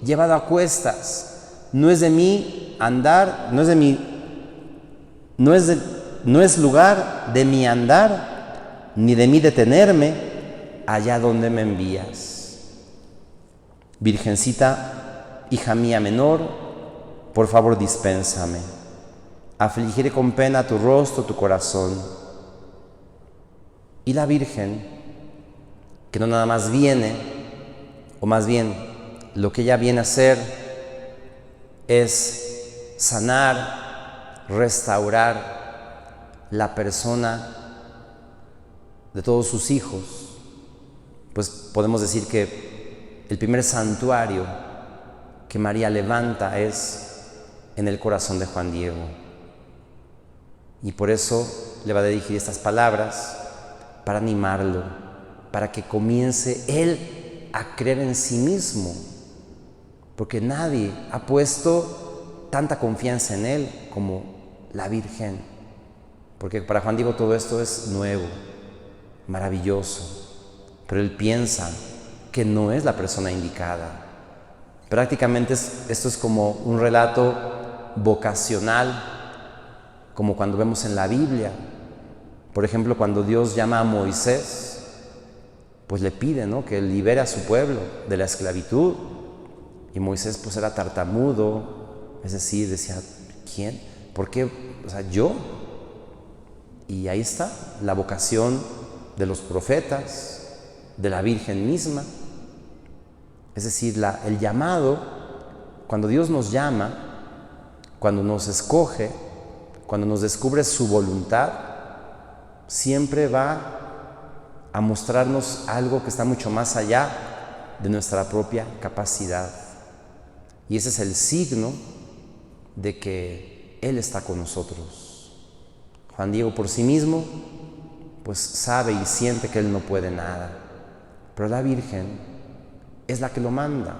llevado a cuestas. No es de mí andar, no es lugar de mi andar, ni de mí detenerme allá donde me envías. Virgencita, hija mía menor, por favor dispénsame. Afligiré con pena tu rostro, tu corazón. Y la Virgen, que no nada más viene, o más bien lo que ella viene a hacer es sanar, restaurar la persona de todos sus hijos, pues podemos decir que el primer santuario que María levanta es en el corazón de Juan Diego. Y por eso le va a dirigir estas palabras para animarlo, para que comience él a creer en sí mismo, porque nadie ha puesto tanta confianza en él como la Virgen, porque para Juan Diego todo esto es nuevo, maravilloso, pero él piensa que no es la persona indicada. Prácticamente esto es como un relato vocacional, como cuando vemos en la Biblia. Por ejemplo, cuando Dios llama a Moisés, pues le pide, ¿no?, que libere a su pueblo de la esclavitud. Y Moisés pues era tartamudo, es decir, decía, ¿quién? ¿Por qué? O sea, ¿yo? Y ahí está la vocación de los profetas, de la Virgen misma. Es decir, el llamado, cuando Dios nos llama, cuando nos escoge, cuando nos descubre su voluntad, siempre va a mostrarnos algo que está mucho más allá de nuestra propia capacidad. Y ese es el signo de que Él está con nosotros. Juan Diego por sí mismo, pues sabe y siente que Él no puede nada, pero la Virgen es la que lo manda,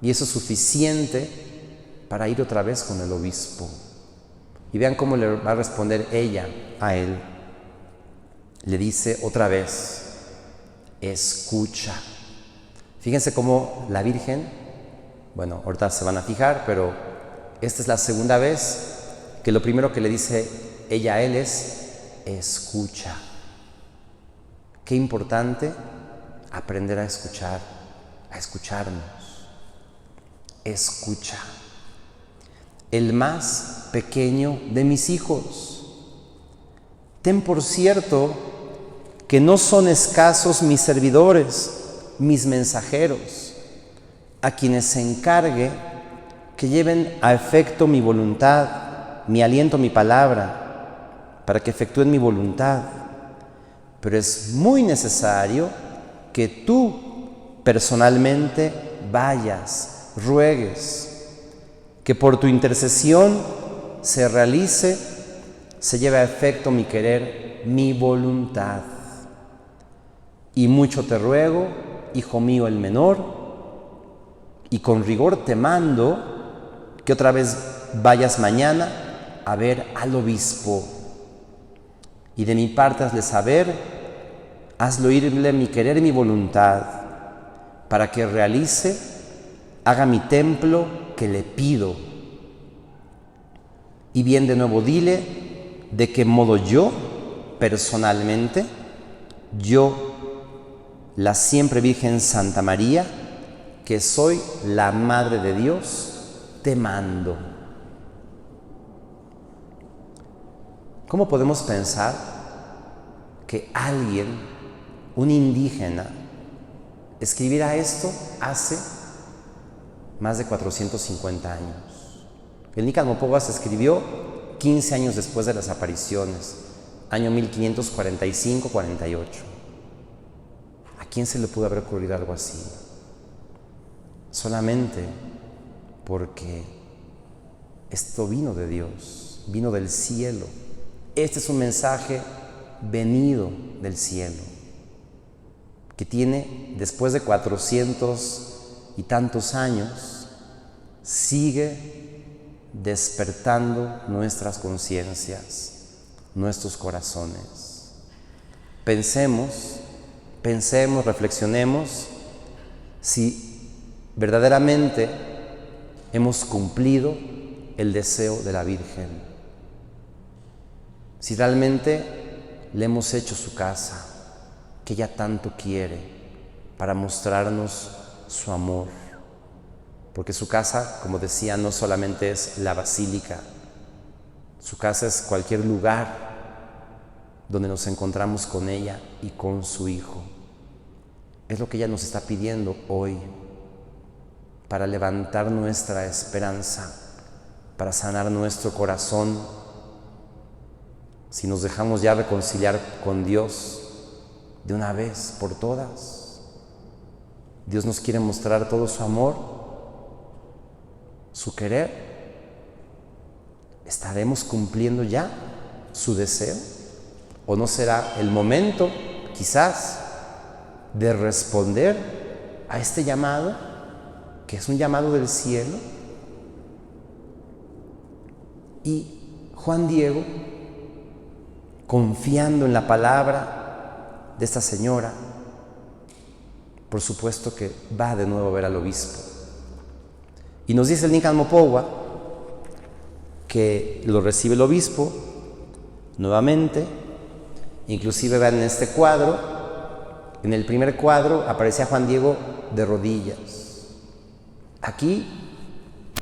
y eso es suficiente para ir otra vez con el obispo. Y vean cómo le va a responder ella a él. Le dice otra vez, escucha. Fíjense cómo la Virgen, bueno, ahorita se van a fijar, pero esta es la segunda vez que lo primero que le dice ella a él es, escucha. Qué importante aprender a escuchar, a escucharnos. Escucha. El más pequeño de mis hijos. Ten por cierto que no son escasos mis servidores, mis mensajeros, a quienes se encargue que lleven a efecto mi voluntad, mi aliento, mi palabra, para que efectúen mi voluntad. Pero es muy necesario que tú personalmente vayas, ruegues, que por tu intercesión se realice, se lleve a efecto mi querer, mi voluntad. Y mucho te ruego, hijo mío el menor, y con rigor te mando, que otra vez vayas mañana a ver al obispo. Y de mi parte hazle saber, hazle oírle mi querer y mi voluntad, para que realice, haga mi templo que le pido. Y bien de nuevo dile de qué modo yo, personalmente, yo, la siempre Virgen Santa María, que soy la Madre de Dios, te mando. ¿Cómo podemos pensar que alguien, un indígena, escribiera esto hace más de 450 años? El Nican Mopogua se escribió 15 años después de las apariciones, año 1545-48. ¿A quién se le pudo haber ocurrido algo así? Solamente porque esto vino de Dios, vino del cielo. Este es un mensaje venido del cielo, que tiene, después de 400 y tantos años, sigue despertando nuestras conciencias, nuestros corazones. Pensemos, reflexionemos si verdaderamente hemos cumplido el deseo de la Virgen, si realmente le hemos hecho su casa, que ella tanto quiere, para mostrarnos su amor. Porque su casa, como decía, no solamente es la basílica, su casa es cualquier lugar donde nos encontramos con ella y con su Hijo. Es lo que ella nos está pidiendo hoy, para levantar nuestra esperanza, para sanar nuestro corazón. Si nos dejamos ya reconciliar con Dios de una vez por todas, Dios nos quiere mostrar todo su amor, su querer. ¿Estaremos cumpliendo ya su deseo? ¿O no será el momento, quizás, de responder a este llamado, que es un llamado del cielo? Y Juan Diego, confiando en la palabra de esta señora, por supuesto que va de nuevo a ver al obispo. Y nos dice el Nican Mopogua que lo recibe el obispo nuevamente. Inclusive vean en este cuadro, en el primer cuadro aparecía Juan Diego de rodillas. Aquí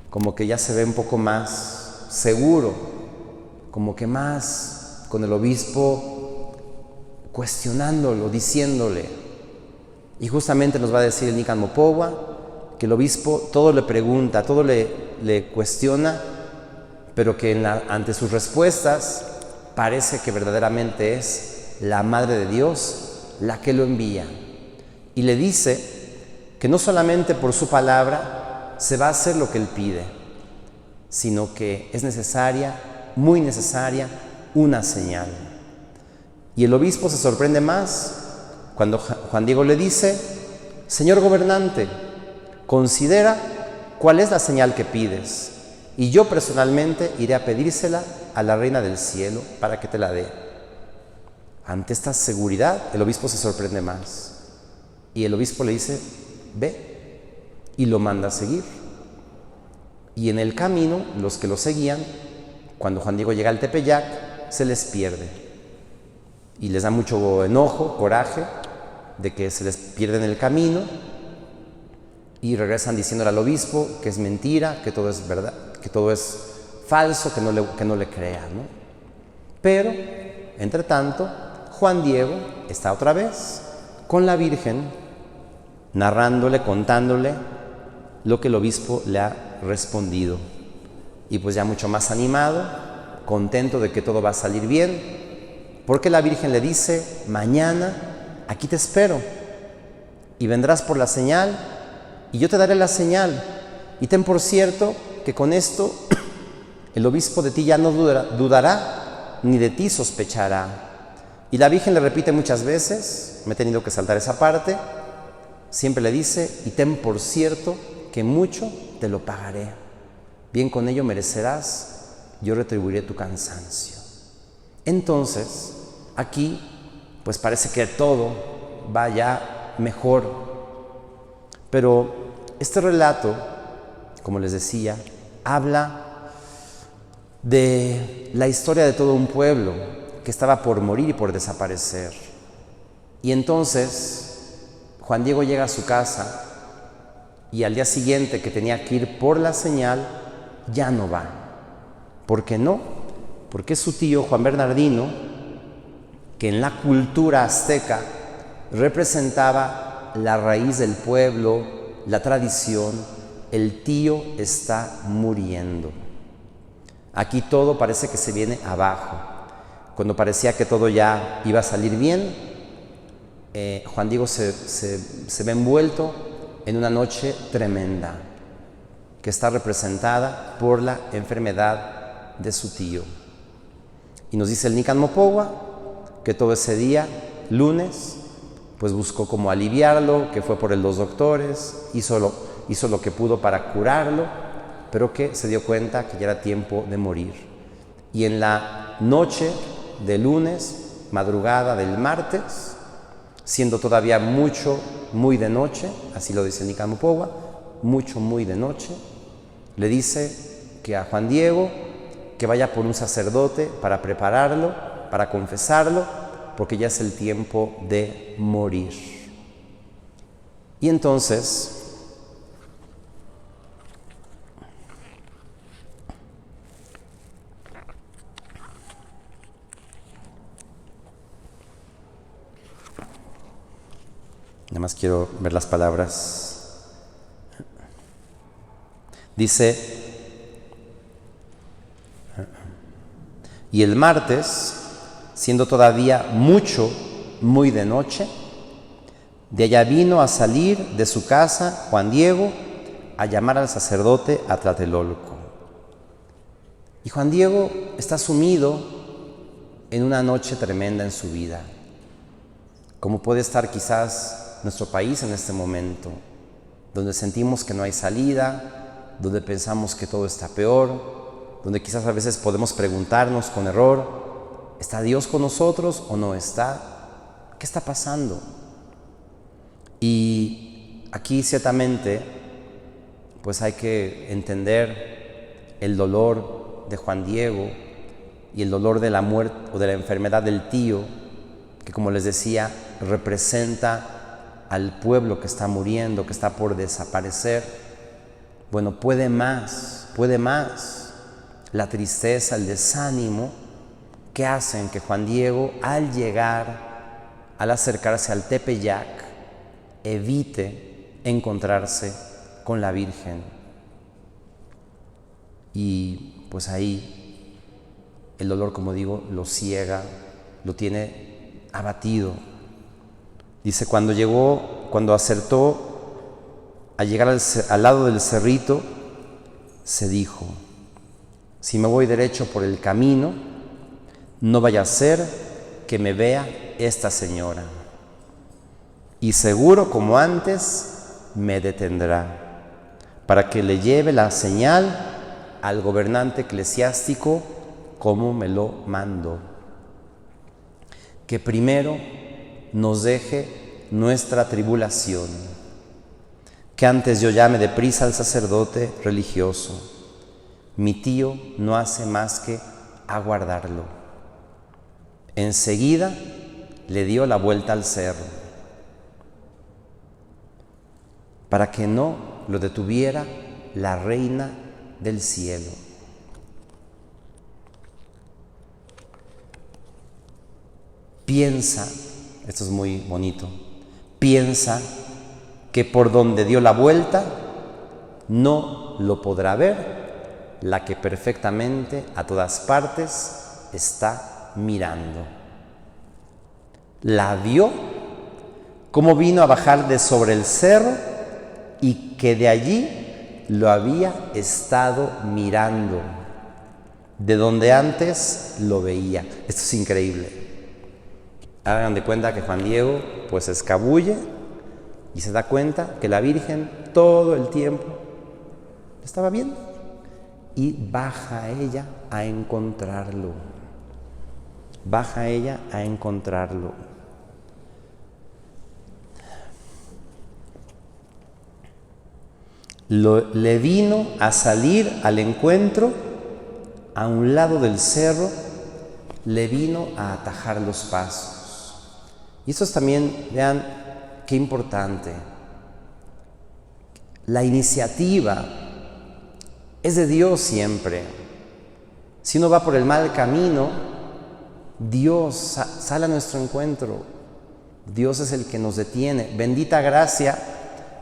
como que ya se ve un poco más seguro, como que más con el obispo cuestionándolo, diciéndole. Y justamente nos va a decir el Nican Mopogua que el obispo todo le pregunta, todo le cuestiona, pero que ante sus respuestas parece que verdaderamente es la Madre de Dios la que lo envía. Y le dice que no solamente por su palabra se va a hacer lo que él pide, sino que es necesaria, muy necesaria, una señal. Y el obispo se sorprende más cuando Juan Diego le dice: Señor gobernante, considera cuál es la señal que pides, y yo personalmente iré a pedírsela a la Reina del Cielo para que te la dé. Ante esta seguridad, el obispo se sorprende más. Y el obispo le dice: ve, y lo manda a seguir. Y en el camino, los que lo seguían, cuando Juan Diego llega al Tepeyac, se les pierde. Y les da mucho enojo, coraje, de que se les pierde en el camino. Y regresan diciéndole al obispo que es mentira, que todo es verdad, que todo es falso, que no le crea, ¿no? Pero, entre tanto, Juan Diego está otra vez con la Virgen, narrándole, contándole lo que el obispo le ha respondido. Y pues ya mucho más animado, contento de que todo va a salir bien, porque la Virgen le dice: mañana aquí te espero, y vendrás por la señal, y yo te daré la señal, y ten por cierto que con esto el obispo de ti ya no dudará, ni de ti sospechará. Y la Virgen le repite muchas veces, me he tenido que saltar esa parte, siempre le dice: y ten por cierto que mucho te lo pagaré. bien con ello merecerás, yo retribuiré tu cansancio. Entonces, aquí, pues parece que todo va ya mejor. Pero este relato, como les decía, habla de la historia de todo un pueblo que estaba por morir y por desaparecer. Y entonces Juan Diego llega a su casa y al día siguiente, que tenía que ir por la señal, ya no va. ¿Por qué no? Porque su tío Juan Bernardino, que en la cultura azteca representaba la raíz del pueblo, la tradición, el tío está muriendo. Aquí todo parece que se viene abajo. Cuando parecía que todo ya iba a salir bien, Juan Diego se ve envuelto en una noche tremenda, que está representada por la enfermedad de su tío. Y nos dice el Nican Mopogua que todo ese día, lunes, pues buscó cómo aliviarlo, que fue por los doctores, hizo lo que pudo para curarlo, pero que se dio cuenta que ya era tiempo de morir. Y en la noche de lunes, madrugada del martes, siendo todavía muy de noche, así lo dice el Nican Mopogua, muy de noche, le dice que a Juan Diego que vaya por un sacerdote para prepararlo, para confesarlo, porque ya es el tiempo de morir. Y entonces nada más quiero ver las palabras. Dice: y el martes, siendo todavía muy de noche, de allá vino a salir de su casa Juan Diego a llamar al sacerdote a Tlatelolco. Y Juan Diego está sumido en una noche tremenda en su vida, como puede estar quizás nuestro país en este momento, donde sentimos que no hay salida, donde pensamos que todo está peor, donde quizás a veces podemos preguntarnos con error: ¿está Dios con nosotros o no está? ¿Qué está pasando? Y aquí ciertamente pues hay que entender el dolor de Juan Diego y el dolor de la muerte o de la enfermedad del tío, que, como les decía, representa al pueblo que está muriendo, que está por desaparecer. Bueno, puede más la tristeza, el desánimo, que hacen que Juan Diego, al acercarse al Tepeyac, evite encontrarse con la Virgen. Y pues ahí el dolor, como digo, lo ciega, lo tiene abatido. Dice: cuando acertó a llegar al lado del cerrito, se dijo: si me voy derecho por el camino, no vaya a ser que me vea esta señora, y seguro como antes me detendrá, para que le lleve la señal al gobernante eclesiástico como me lo mando, que primero nos deje nuestra tribulación, que antes yo llame deprisa al sacerdote religioso. Mi tío no hace más que aguardarlo. Enseguida le dio la vuelta al cerro, para que no lo detuviera la reina del cielo. Piensa, esto es muy bonito, piensa que por donde dio la vuelta no lo podrá ver la que perfectamente a todas partes está mirando. La vio cómo vino a bajar de sobre el cerro y que de allí lo había estado mirando, de donde antes lo veía. Esto es increíble. Hagan de cuenta que Juan Diego pues se escabulle y se da cuenta que la Virgen todo el tiempo estaba viendo. y baja ella a encontrarlo. Baja ella a encontrarlo. Le vino a salir al encuentro a un lado del cerro, le vino a atajar los pasos. Y esto es también, vean qué importante. La iniciativa es de Dios siempre. Si uno va por el mal camino, Dios sale a nuestro encuentro. Dios es el que nos detiene. Bendita gracia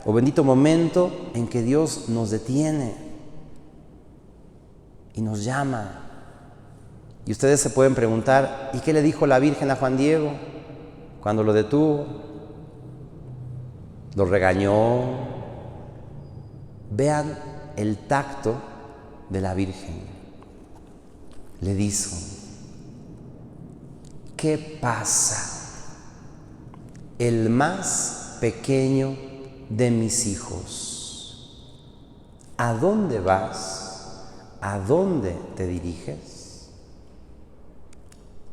o bendito momento en que Dios nos detiene y nos llama. Y ustedes se pueden preguntar, ¿y qué le dijo la Virgen a Juan Diego cuando lo detuvo? ¿Lo regañó? Vean el tacto de la Virgen. Le dijo, ¿qué pasa? El más pequeño de mis hijos. ¿A dónde vas? ¿A dónde te diriges?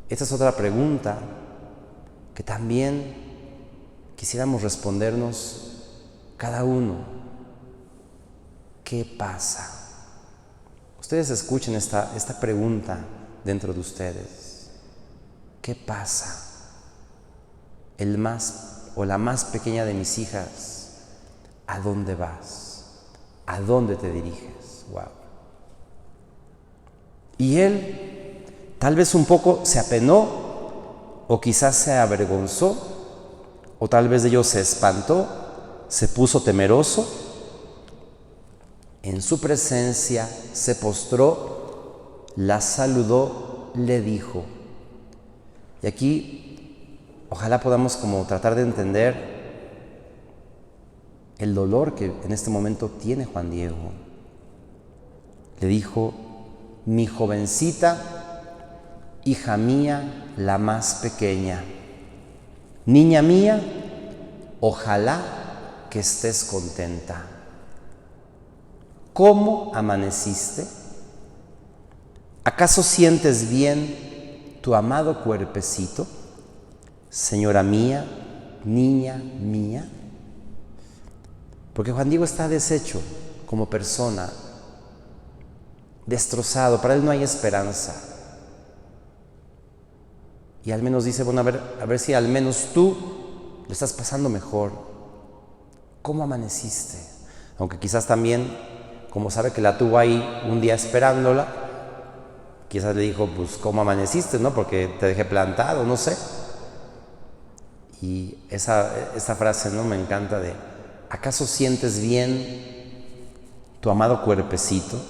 Esta es otra pregunta que también quisiéramos respondernos cada uno. ¿Qué pasa? Ustedes escuchen esta pregunta dentro de ustedes. ¿Qué pasa? El más o la más pequeña de mis hijas, ¿a dónde vas? ¿A dónde te diriges? Wow. Y él tal vez un poco se apenó, o quizás se avergonzó, o tal vez de ello se espantó, se puso temeroso. En su presencia se postró, la saludó, le dijo. Y aquí ojalá podamos como tratar de entender el dolor que en este momento tiene Juan Diego. Le dijo, mi jovencita, hija mía, la más pequeña, niña mía, ojalá que estés contenta. ¿Cómo amaneciste? ¿Acaso sientes bien tu amado cuerpecito? Señora mía, niña mía. Porque Juan Diego está deshecho como persona, destrozado, para él no hay esperanza. Y al menos dice, bueno, a ver si al menos tú lo estás pasando mejor. ¿Cómo amaneciste? Aunque quizás también, como sabe que la tuvo ahí un día esperándola, quizás le dijo, pues, ¿cómo amaneciste? ¿No? Porque te dejé plantado, no sé. Y esa frase, ¿no? Me encanta de, ¿acaso sientes bien tu amado cuerpecito?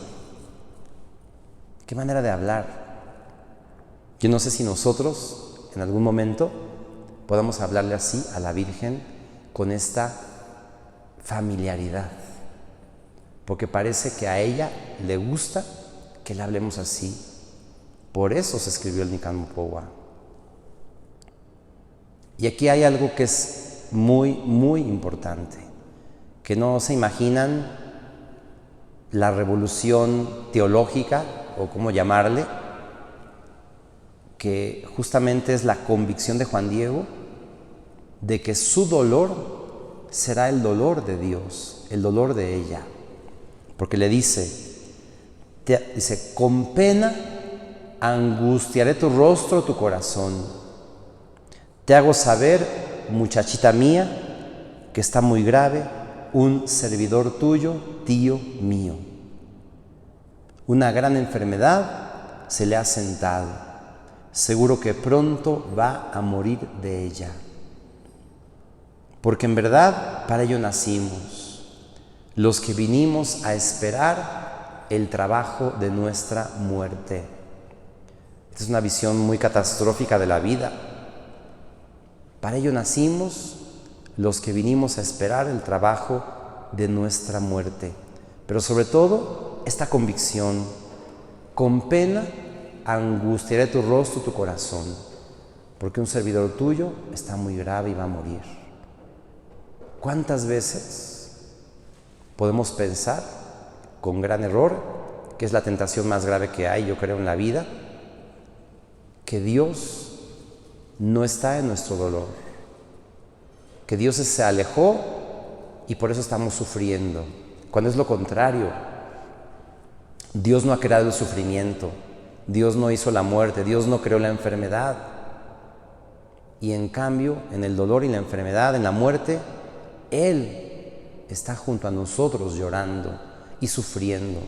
¿Qué manera de hablar? Yo no sé si nosotros en algún momento podamos hablarle así a la Virgen con esta familiaridad, porque parece que a ella le gusta que le hablemos así. Por eso se escribió el Nican Mopohua. Y aquí hay algo que es muy, muy importante, que no se imaginan la revolución teológica, o cómo llamarle, que justamente es la convicción de Juan Diego de que su dolor será el dolor de Dios, el dolor de ella. Porque le dice, con pena angustiaré tu rostro, tu corazón. Te hago saber, muchachita mía, que está muy grave un servidor tuyo, tío mío. Una gran enfermedad se le ha sentado. Seguro que pronto va a morir de ella. Porque en verdad para ello nacimos, los que vinimos a esperar el trabajo de nuestra muerte. Esta es una visión muy catastrófica de la vida. Para ello nacimos, los que vinimos a esperar el trabajo de nuestra muerte. Pero sobre todo, esta convicción, con pena angustiaré tu rostro, tu corazón, porque un servidor tuyo está muy grave y va a morir. ¿Cuántas veces podemos pensar, con gran error, que es la tentación más grave que hay, yo creo, en la vida, que Dios no está en nuestro dolor, que Dios se alejó y por eso estamos sufriendo, cuando es lo contrario. Dios no ha creado el sufrimiento, Dios no hizo la muerte, Dios no creó la enfermedad. Y en cambio, en el dolor y la enfermedad, en la muerte, Él está junto a nosotros llorando y sufriendo.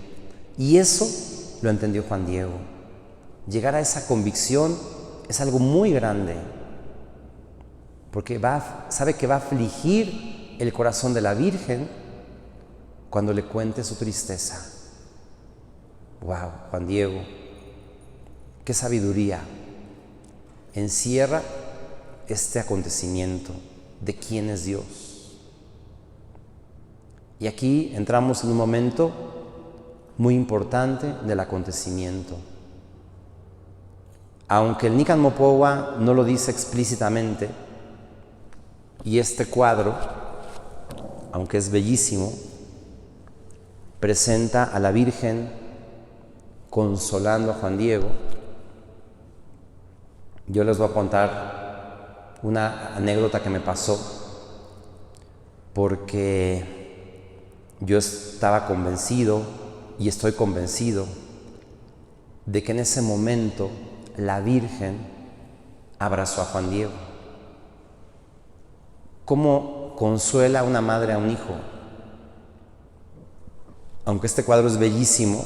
Y eso lo entendió Juan Diego. Llegar a esa convicción es algo muy grande, porque sabe que va a afligir el corazón de la Virgen cuando le cuente su tristeza. ¡Wow! Juan Diego, qué sabiduría encierra este acontecimiento de quién es Dios. Y aquí entramos en un momento muy importante del acontecimiento. Aunque el Nican Mopowa no lo dice explícitamente, y este cuadro, aunque es bellísimo, presenta a la Virgen consolando a Juan Diego. Yo les voy a contar una anécdota que me pasó, porque yo estaba convencido y estoy convencido de que en ese momento la Virgen abrazó a Juan Diego. ¿Cómo consuela una madre a un hijo? Aunque este cuadro es bellísimo,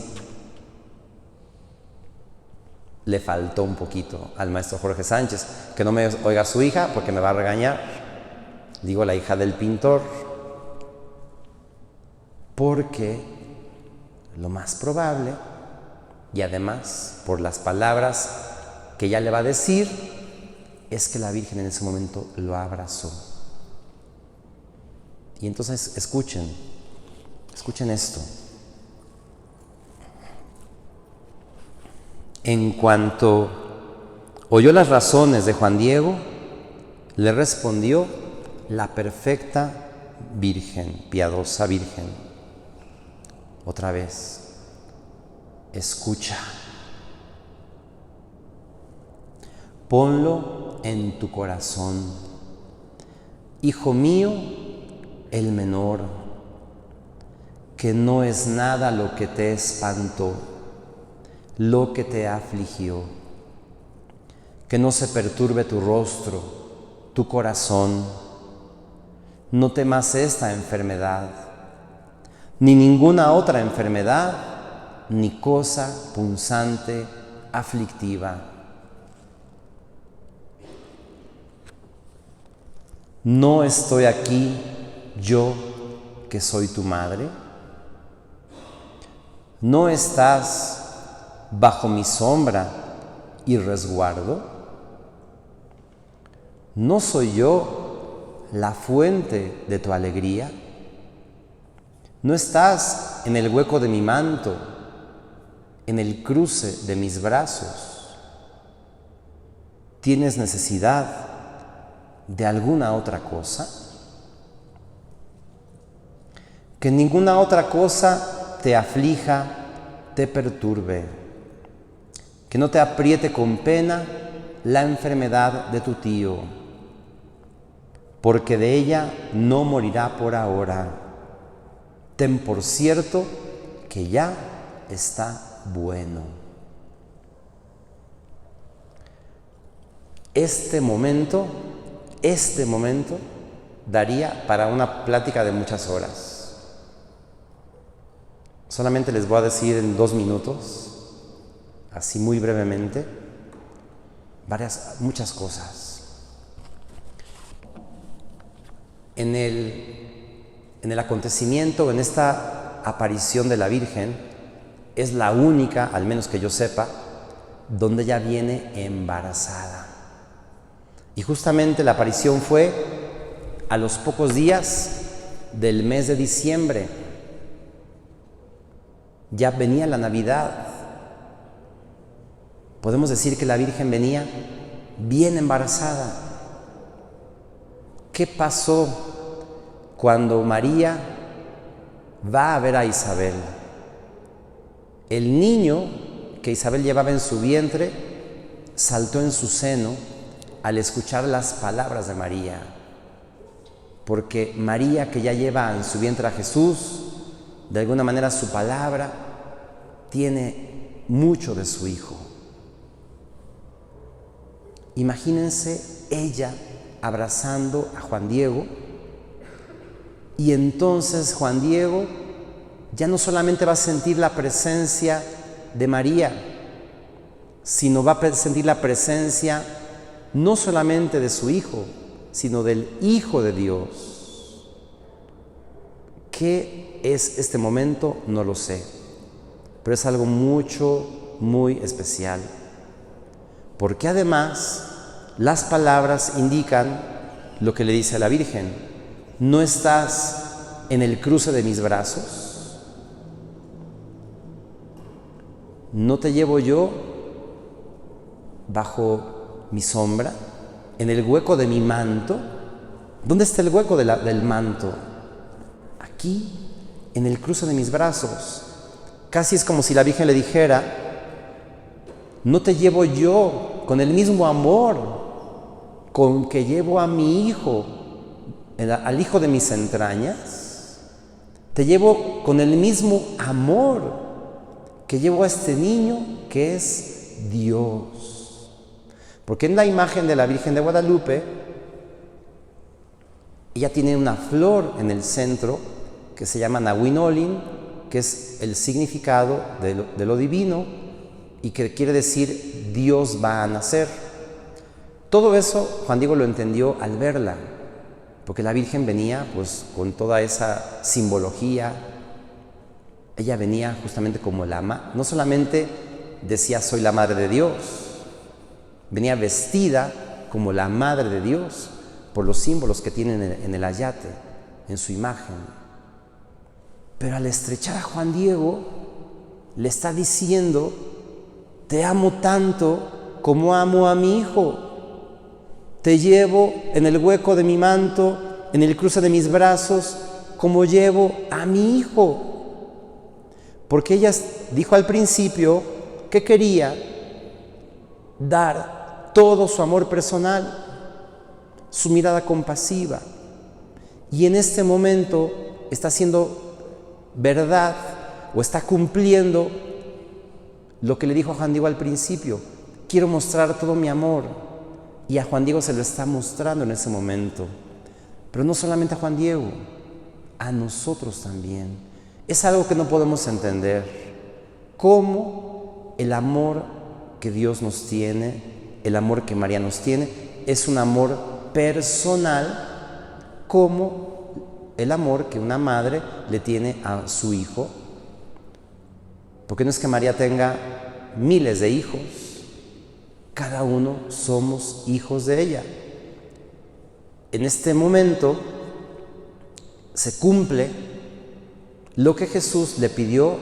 le faltó un poquito al maestro Jorge Sánchez. Que no me oiga su hija porque me va a regañar. Digo la hija del pintor, porque lo más probable, y además por las palabras que ella le va a decir, es que la Virgen en ese momento lo abrazó. Y entonces escuchen esto. En cuanto oyó las razones de Juan Diego, le respondió la perfecta Virgen, piadosa Virgen. Otra vez, escucha. Ponlo en tu corazón. Hijo mío, el menor, que no es nada lo que te espantó, lo que te afligió. Que no se perturbe tu rostro, tu corazón. No temas esta enfermedad, ni ninguna otra enfermedad, ni cosa punzante, aflictiva. ¿No estoy aquí yo que soy tu madre? ¿No estás bajo mi sombra y resguardo? ¿No soy yo la fuente de tu alegría? ¿No estás en el hueco de mi manto, en el cruce de mis brazos? ¿Tienes necesidad de alguna otra cosa? Que ninguna otra cosa te aflija, te perturbe. Que no te apriete con pena la enfermedad de tu tío, porque de ella no morirá por ahora. Ten por cierto que ya está bueno. Este momento daría para una plática de muchas horas. Solamente les voy a decir en 2 minutos, así muy brevemente, muchas cosas. En el acontecimiento, en esta aparición de la Virgen, es la única, al menos que yo sepa, donde ella viene embarazada. Y justamente la aparición fue a los pocos días del mes de diciembre. Ya venía la Navidad. Podemos decir que la Virgen venía bien embarazada. ¿Qué pasó cuando María va a ver a Isabel? El niño que Isabel llevaba en su vientre saltó en su seno al escuchar las palabras de María, porque María, que ya lleva en su vientre a Jesús, de alguna manera su palabra tiene mucho de su hijo. Imagínense ella abrazando a Juan Diego, y entonces Juan Diego ya no solamente va a sentir la presencia de María, sino va a sentir la presencia no solamente de su hijo, sino del Hijo de Dios. ¿Qué es este momento? No lo sé, pero es algo muy especial, porque además las palabras indican lo que le dice a la Virgen: ¿no estás en el cruce de mis brazos? ¿No te llevo yo bajo mi sombra, en el hueco de mi manto? ¿Dónde está el hueco del manto? Aquí, en el cruce de mis brazos. Casi es como si la Virgen le dijera: ¿no te llevo yo con el mismo amor con que llevo a mi hijo, al hijo de mis entrañas? Te llevo con el mismo amor que llevo a este niño que es Dios. Porque en la imagen de la Virgen de Guadalupe, ella tiene una flor en el centro que se llama Nahuinolin, que es el significado de lo divino y que quiere decir Dios va a nacer. Todo eso Juan Diego lo entendió al verla, porque la Virgen venía pues con toda esa simbología. Ella venía justamente como no solamente decía soy la Madre de Dios, venía vestida como la Madre de Dios por los símbolos que tiene en el ayate, en su imagen. Pero al estrechar a Juan Diego, le está diciendo: te amo tanto como amo a mi hijo. Te llevo en el hueco de mi manto, en el cruce de mis brazos, como llevo a mi hijo. Porque ella dijo al principio que quería dar todo su amor personal, su mirada compasiva. Y en este momento está haciendo verdad o está cumpliendo lo que le dijo a Juan Diego al principio: quiero mostrar todo mi amor. Y a Juan Diego se lo está mostrando en ese momento. Pero no solamente a Juan Diego, a nosotros también. Es algo que no podemos entender. Cómo el amor que Dios nos tiene, el amor que María nos tiene, es un amor personal, como el amor que una madre le tiene a su hijo. Porque no es que María tenga miles de hijos, cada uno somos hijos de ella. En este momento se cumple lo que Jesús le pidió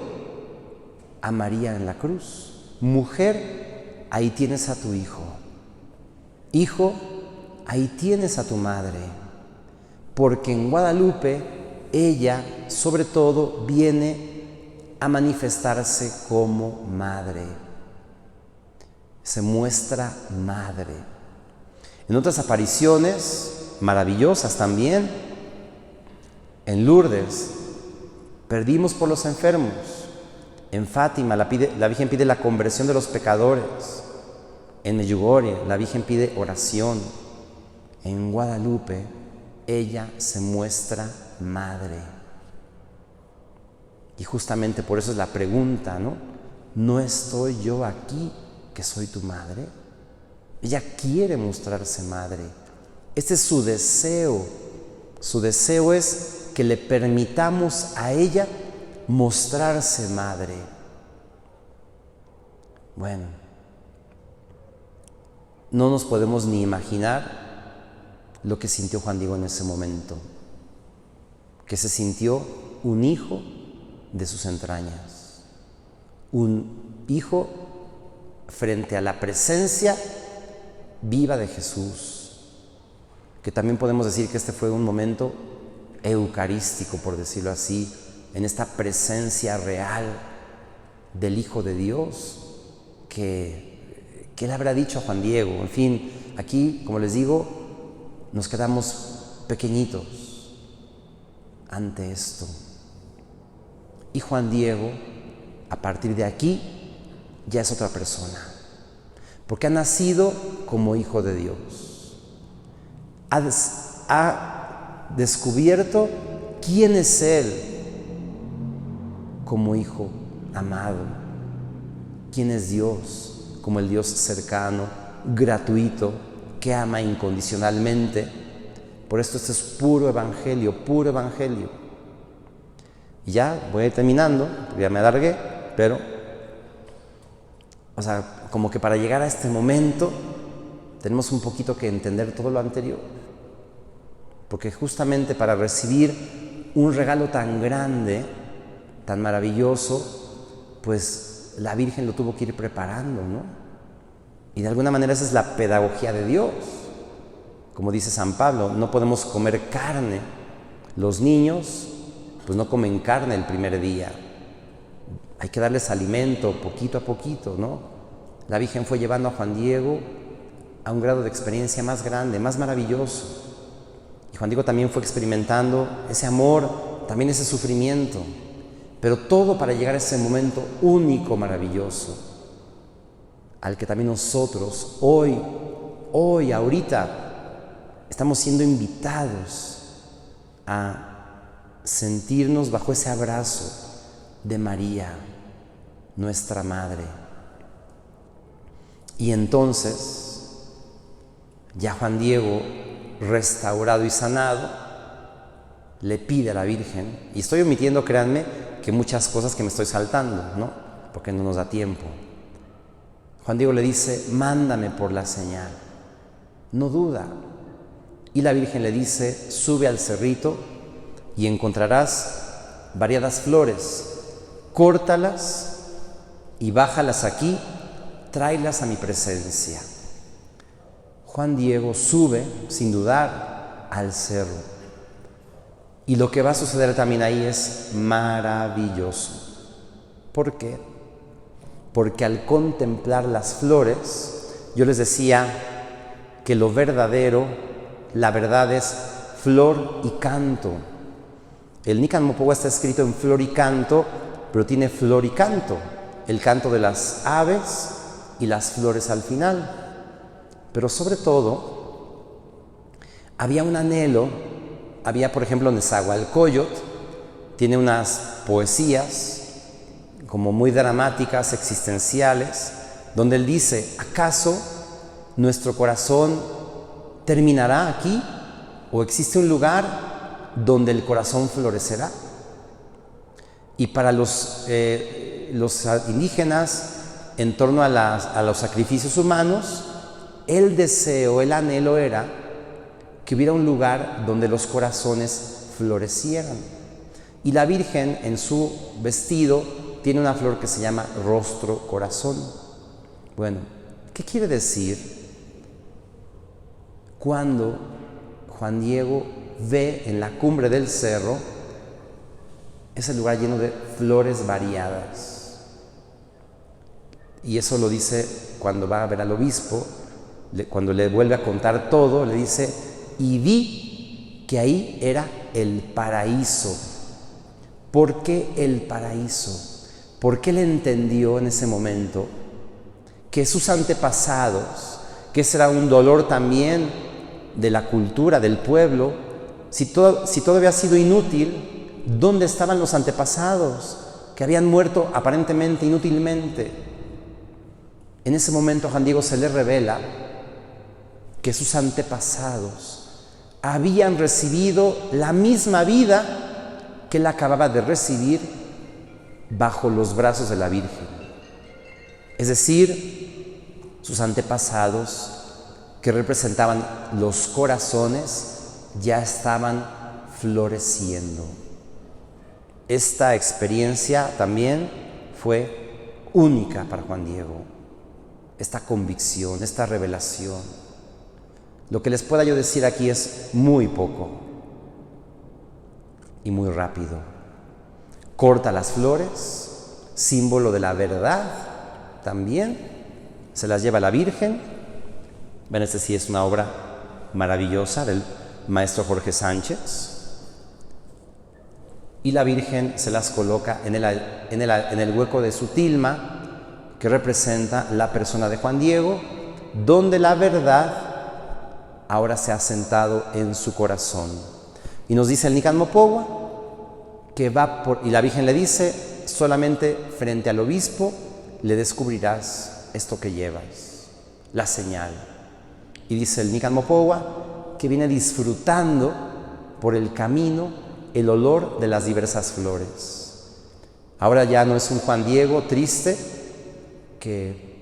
a María en la cruz: mujer, ahí tienes a tu hijo. Hijo, ahí tienes a tu madre. Porque en Guadalupe ella, sobre todo, viene a manifestarse como madre. Se muestra madre. En otras apariciones maravillosas también, en Lourdes, pedimos por los enfermos. En Fátima, la Virgen pide la conversión de los pecadores. En Medjugorje, la Virgen pide oración. En Guadalupe, ella se muestra madre. Y justamente por eso es la pregunta, ¿no? ¿No estoy yo aquí que soy tu madre? Ella quiere mostrarse madre. Este es su deseo. Su deseo es que le permitamos a ella mostrarse madre. Bueno, no nos podemos ni imaginar lo que sintió Juan Diego en ese momento, que se sintió un hijo de sus entrañas, un hijo frente a la presencia viva de Jesús, que también podemos decir que este fue un momento eucarístico, por decirlo así, en esta presencia real del Hijo de Dios que él habrá dicho a Juan Diego. En fin, aquí, como les digo, nos quedamos pequeñitos ante esto. Y Juan Diego, a partir de aquí, ya es otra persona, porque ha nacido como hijo de Dios. Ha descubierto quién es Él como hijo amado, quién es Dios como el Dios cercano, gratuito, que ama incondicionalmente. Por esto este es puro evangelio, puro evangelio. Y ya voy a ir terminando, ya me alargué, pero, como que para llegar a este momento tenemos un poquito que entender todo lo anterior. Porque justamente para recibir un regalo tan grande, tan maravilloso, pues la Virgen lo tuvo que ir preparando, ¿no? Y de alguna manera esa es la pedagogía de Dios. Como dice San Pablo, no podemos comer carne. Los niños, pues no comen carne el primer día. Hay que darles alimento poquito a poquito, ¿no? La Virgen fue llevando a Juan Diego a un grado de experiencia más grande, más maravilloso. Y Juan Diego también fue experimentando ese amor, también ese sufrimiento, pero todo para llegar a ese momento único, maravilloso, al que también nosotros hoy, ahorita, estamos siendo invitados a sentirnos bajo ese abrazo de María, nuestra Madre. Y entonces, ya Juan Diego, restaurado y sanado, le pide a la Virgen, y estoy omitiendo, créanme, que muchas cosas que me estoy saltando, ¿no? Porque no nos da tiempo. Juan Diego le dice, mándame por la señal. No duda. Y la Virgen le dice, sube al cerrito y encontrarás variadas flores. Córtalas y bájalas aquí, tráelas a mi presencia. Juan Diego sube, sin dudar, al cerro. Y lo que va a suceder también ahí es maravilloso. ¿Por qué? Porque al contemplar las flores, yo les decía que lo verdadero, la verdad es flor y canto. El Nican Mopowa está escrito en flor y canto, pero tiene flor y canto. El canto de las aves y las flores al final. Pero sobre todo, había un anhelo. Había, por ejemplo, Nezahualcóyotl, tiene unas poesías como muy dramáticas, existenciales, donde él dice, ¿acaso nuestro corazón terminará aquí? ¿O existe un lugar donde el corazón florecerá? Y para los indígenas, en torno a los sacrificios humanos, el deseo, el anhelo era que hubiera un lugar donde los corazones florecieran. Y la Virgen en su vestido tiene una flor que se llama rostro corazón. Bueno, ¿qué quiere decir cuando Juan Diego ve en la cumbre del cerro ese lugar lleno de flores variadas? Y eso lo dice cuando va a ver al obispo, cuando le vuelve a contar todo, le dice, y vi que ahí era el paraíso. ¿Por qué el paraíso? Porque él entendió en ese momento que sus antepasados, que ese era un dolor también de la cultura, del pueblo, si todo había sido inútil, ¿dónde estaban los antepasados que habían muerto aparentemente inútilmente? En ese momento a Juan Diego se le revela que sus antepasados habían recibido la misma vida que él acababa de recibir bajo los brazos de la Virgen. Es decir, sus antepasados, que representaban los corazones, ya estaban floreciendo. Esta experiencia también fue única para Juan Diego. Esta convicción, esta revelación. Lo que les pueda yo decir aquí es muy poco y muy rápido. Corta las flores, símbolo de la verdad también. Se las lleva la Virgen. Ven, este sí es una obra maravillosa del maestro Jorge Sánchez. Y la Virgen se las coloca en el hueco de su tilma, que representa la persona de Juan Diego, donde la verdad ahora se ha sentado en su corazón. Y nos dice el Nican Mopogua que y la Virgen le dice: solamente frente al obispo le descubrirás esto que llevas, la señal. Y dice el Nican Mopogua que viene disfrutando por el camino el olor de las diversas flores. Ahora ya no es un Juan Diego triste que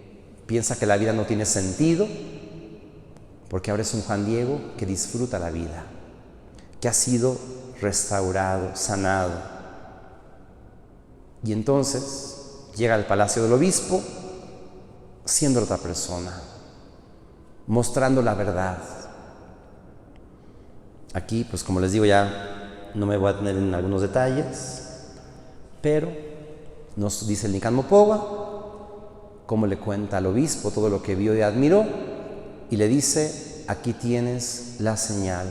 piensa que la vida no tiene sentido, porque ahora es un Juan Diego que disfruta la vida, que ha sido restaurado, sanado. Y entonces llega al palacio del obispo siendo otra persona, mostrando la verdad. Aquí, pues como les digo, ya no me voy a tener en algunos detalles, pero nos dice el Nican Mopogua cómo le cuenta al obispo todo lo que vio y admiró, y le dice: aquí tienes la señal.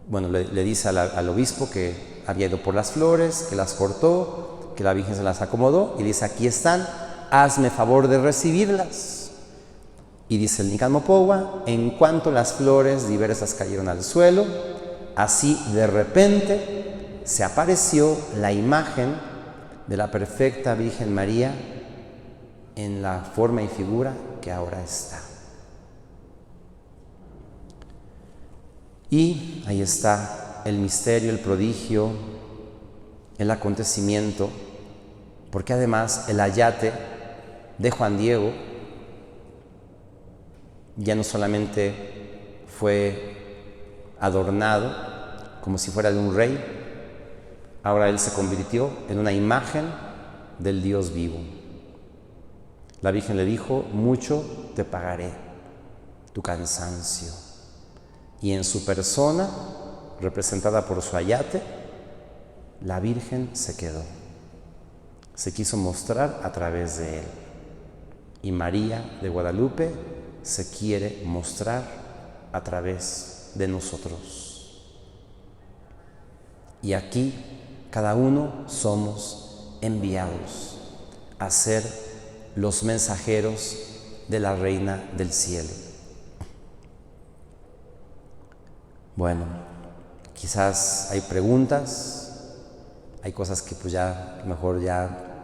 Bueno, le dice al obispo que había ido por las flores, que las cortó, que la Virgen se las acomodó, y dice: aquí están, hazme favor de recibirlas. Y dice el Nican Mopogua: en cuanto las flores diversas cayeron al suelo, así de repente se apareció la imagen de la perfecta Virgen María en la forma y figura que ahora está. Y ahí está el misterio, el prodigio, el acontecimiento, porque además el ayate de Juan Diego ya no solamente fue adornado como si fuera de un rey, ahora él se convirtió en una imagen del Dios vivo. La Virgen le dijo: mucho te pagaré tu cansancio. Y en su persona, representada por su ayate, la Virgen se quedó. Se quiso mostrar a través de él. Y María de Guadalupe se quiere mostrar a través de nosotros. Y aquí cada uno somos enviados a ser los mensajeros de la Reina del Cielo. Bueno, quizás hay preguntas, hay cosas que pues ya mejor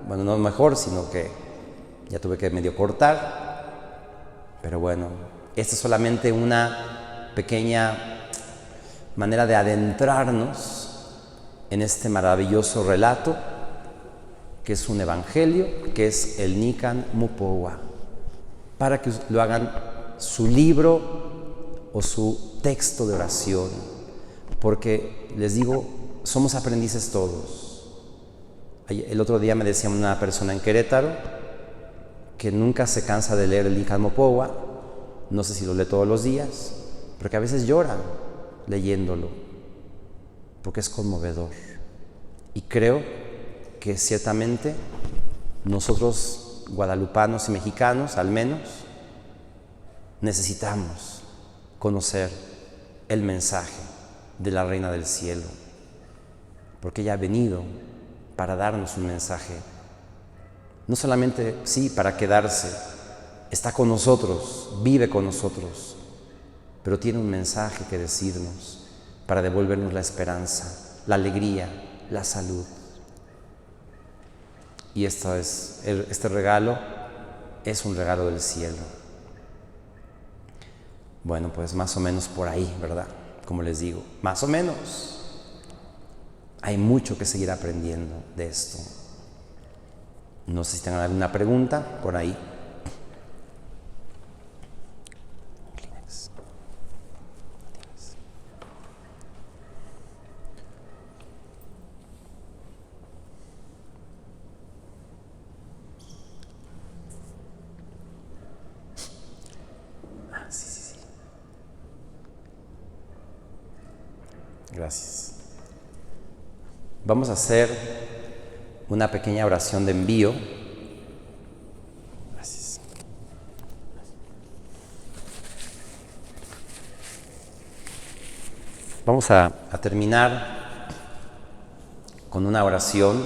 bueno, no mejor, sino que ya tuve que medio cortar, pero bueno, esta es solamente una pequeña manera de adentrarnos en este maravilloso relato que es un evangelio, que es el Nican Mopogua, para que lo hagan su libro o su texto de oración, porque les digo, somos aprendices todos. El otro día me decía una persona en Querétaro que nunca se cansa de leer el Nican Mopogua, no sé si lo lee todos los días, pero que a veces llora leyéndolo, porque es conmovedor. Y creo que ciertamente nosotros, guadalupanos y mexicanos, al menos, necesitamos conocer el mensaje de la Reina del Cielo, porque ella ha venido para darnos un mensaje, no solamente, sí, para quedarse, está con nosotros, vive con nosotros, pero tiene un mensaje que decirnos para devolvernos la esperanza, la alegría, la salud. Y este regalo es un regalo del cielo. Bueno, pues más o menos por ahí, ¿verdad? Como les digo, más o menos. Hay mucho que seguir aprendiendo de esto. No sé si tengan alguna pregunta por ahí. Sí. Gracias. Vamos a hacer una pequeña oración de envío. Gracias. Vamos a terminar con una oración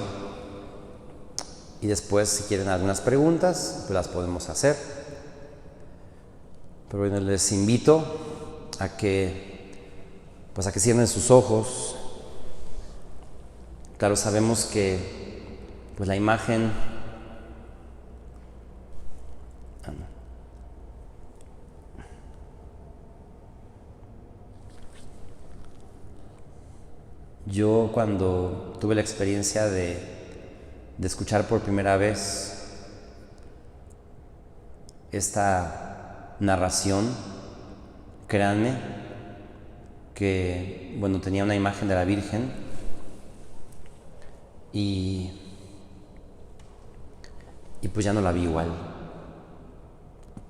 y después, si quieren algunas preguntas, pues las podemos hacer. Pero bueno, les invito a que cierren sus ojos. Claro, sabemos que pues la imagen yo cuando tuve la experiencia de escuchar por primera vez esta narración, créanme que, bueno, tenía una imagen de la Virgen y pues ya no la vi igual,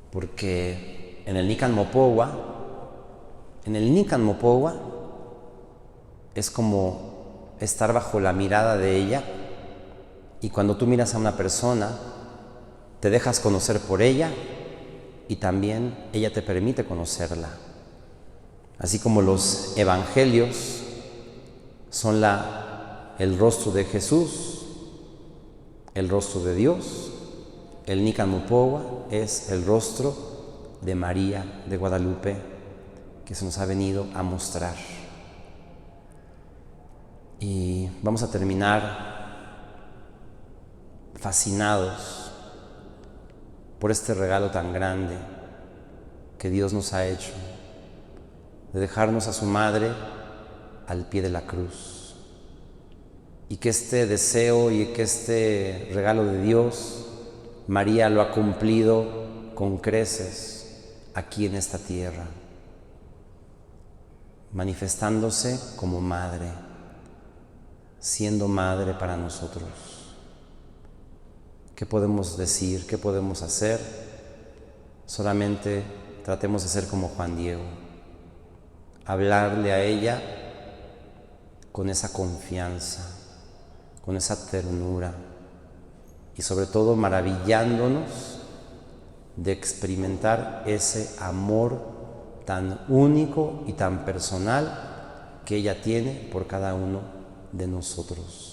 porque en el Nican Mopohua es como estar bajo la mirada de ella, y cuando tú miras a una persona te dejas conocer por ella y también ella te permite conocerla. Así como los evangelios son el rostro de Jesús, el rostro de Dios, el Nican Mopohua es el rostro de María de Guadalupe, que se nos ha venido a mostrar. Y vamos a terminar fascinados por este regalo tan grande que Dios nos ha hecho, de dejarnos a su madre al pie de la cruz, y que este deseo y que este regalo de Dios, María lo ha cumplido con creces aquí en esta tierra, manifestándose como madre, siendo madre para nosotros. ¿Qué podemos decir? ¿Qué podemos hacer? Solamente tratemos de ser como Juan Diego, hablarle a ella con esa confianza, con esa ternura y sobre todo maravillándonos de experimentar ese amor tan único y tan personal que ella tiene por cada uno de nosotros.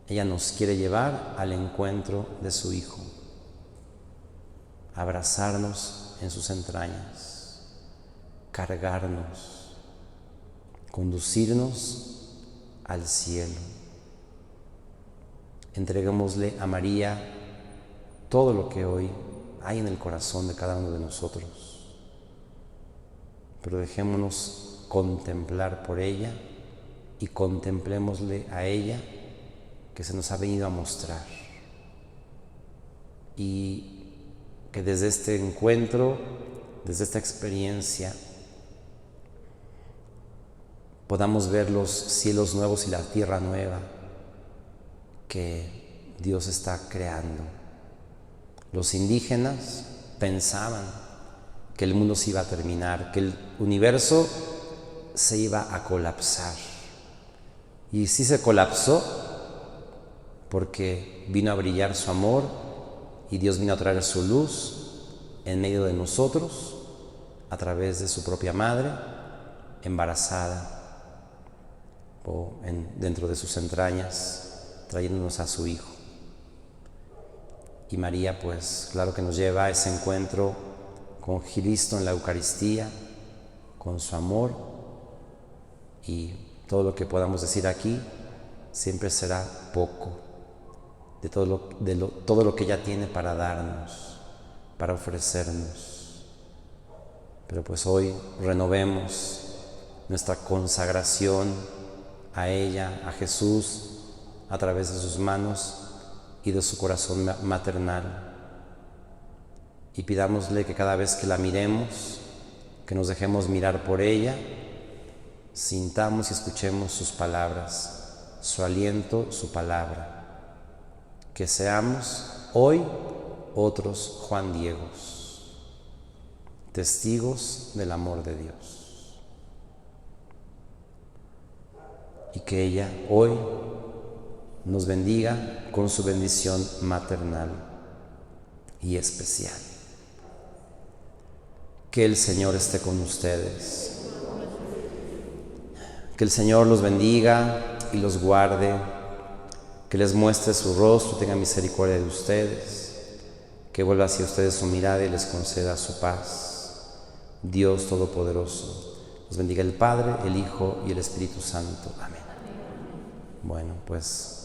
Ella nos quiere llevar al encuentro de su Hijo, abrazarnos en sus entrañas, cargarnos, conducirnos al cielo. Entreguémosle a María todo lo que hoy hay en el corazón de cada uno de nosotros, pero dejémonos contemplar por ella y contemplémosle a ella, que se nos ha venido a mostrar, y que desde este encuentro, desde esta experiencia, podamos ver los cielos nuevos y la tierra nueva que Dios está creando. Los indígenas pensaban que el mundo se iba a terminar, que el universo se iba a colapsar. Y sí se colapsó, porque vino a brillar su amor y Dios vino a traer su luz en medio de nosotros a través de su propia madre, embarazada o dentro de sus entrañas, trayéndonos a su Hijo. Y María, pues claro que nos lleva a ese encuentro con Cristo en la Eucaristía, con su amor, y todo lo que podamos decir aquí siempre será poco de todo lo que ella tiene para darnos, para ofrecernos. Pero pues hoy renovemos nuestra consagración a ella, a Jesús, a través de sus manos y de su corazón maternal, y pidámosle que cada vez que la miremos, que nos dejemos mirar por ella, sintamos y escuchemos sus palabras, su aliento, su palabra. Que seamos hoy otros Juan Diegos, testigos del amor de Dios. Y que ella hoy nos bendiga con su bendición maternal y especial. Que el Señor esté con ustedes. Que el Señor los bendiga y los guarde, que les muestre su rostro, tenga misericordia de ustedes, que vuelva hacia ustedes su mirada y les conceda su paz. Dios Todopoderoso, los bendiga el Padre, el Hijo y el Espíritu Santo. Amén. Bueno, pues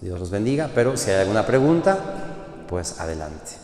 Dios los bendiga, pero si hay alguna pregunta, pues adelante.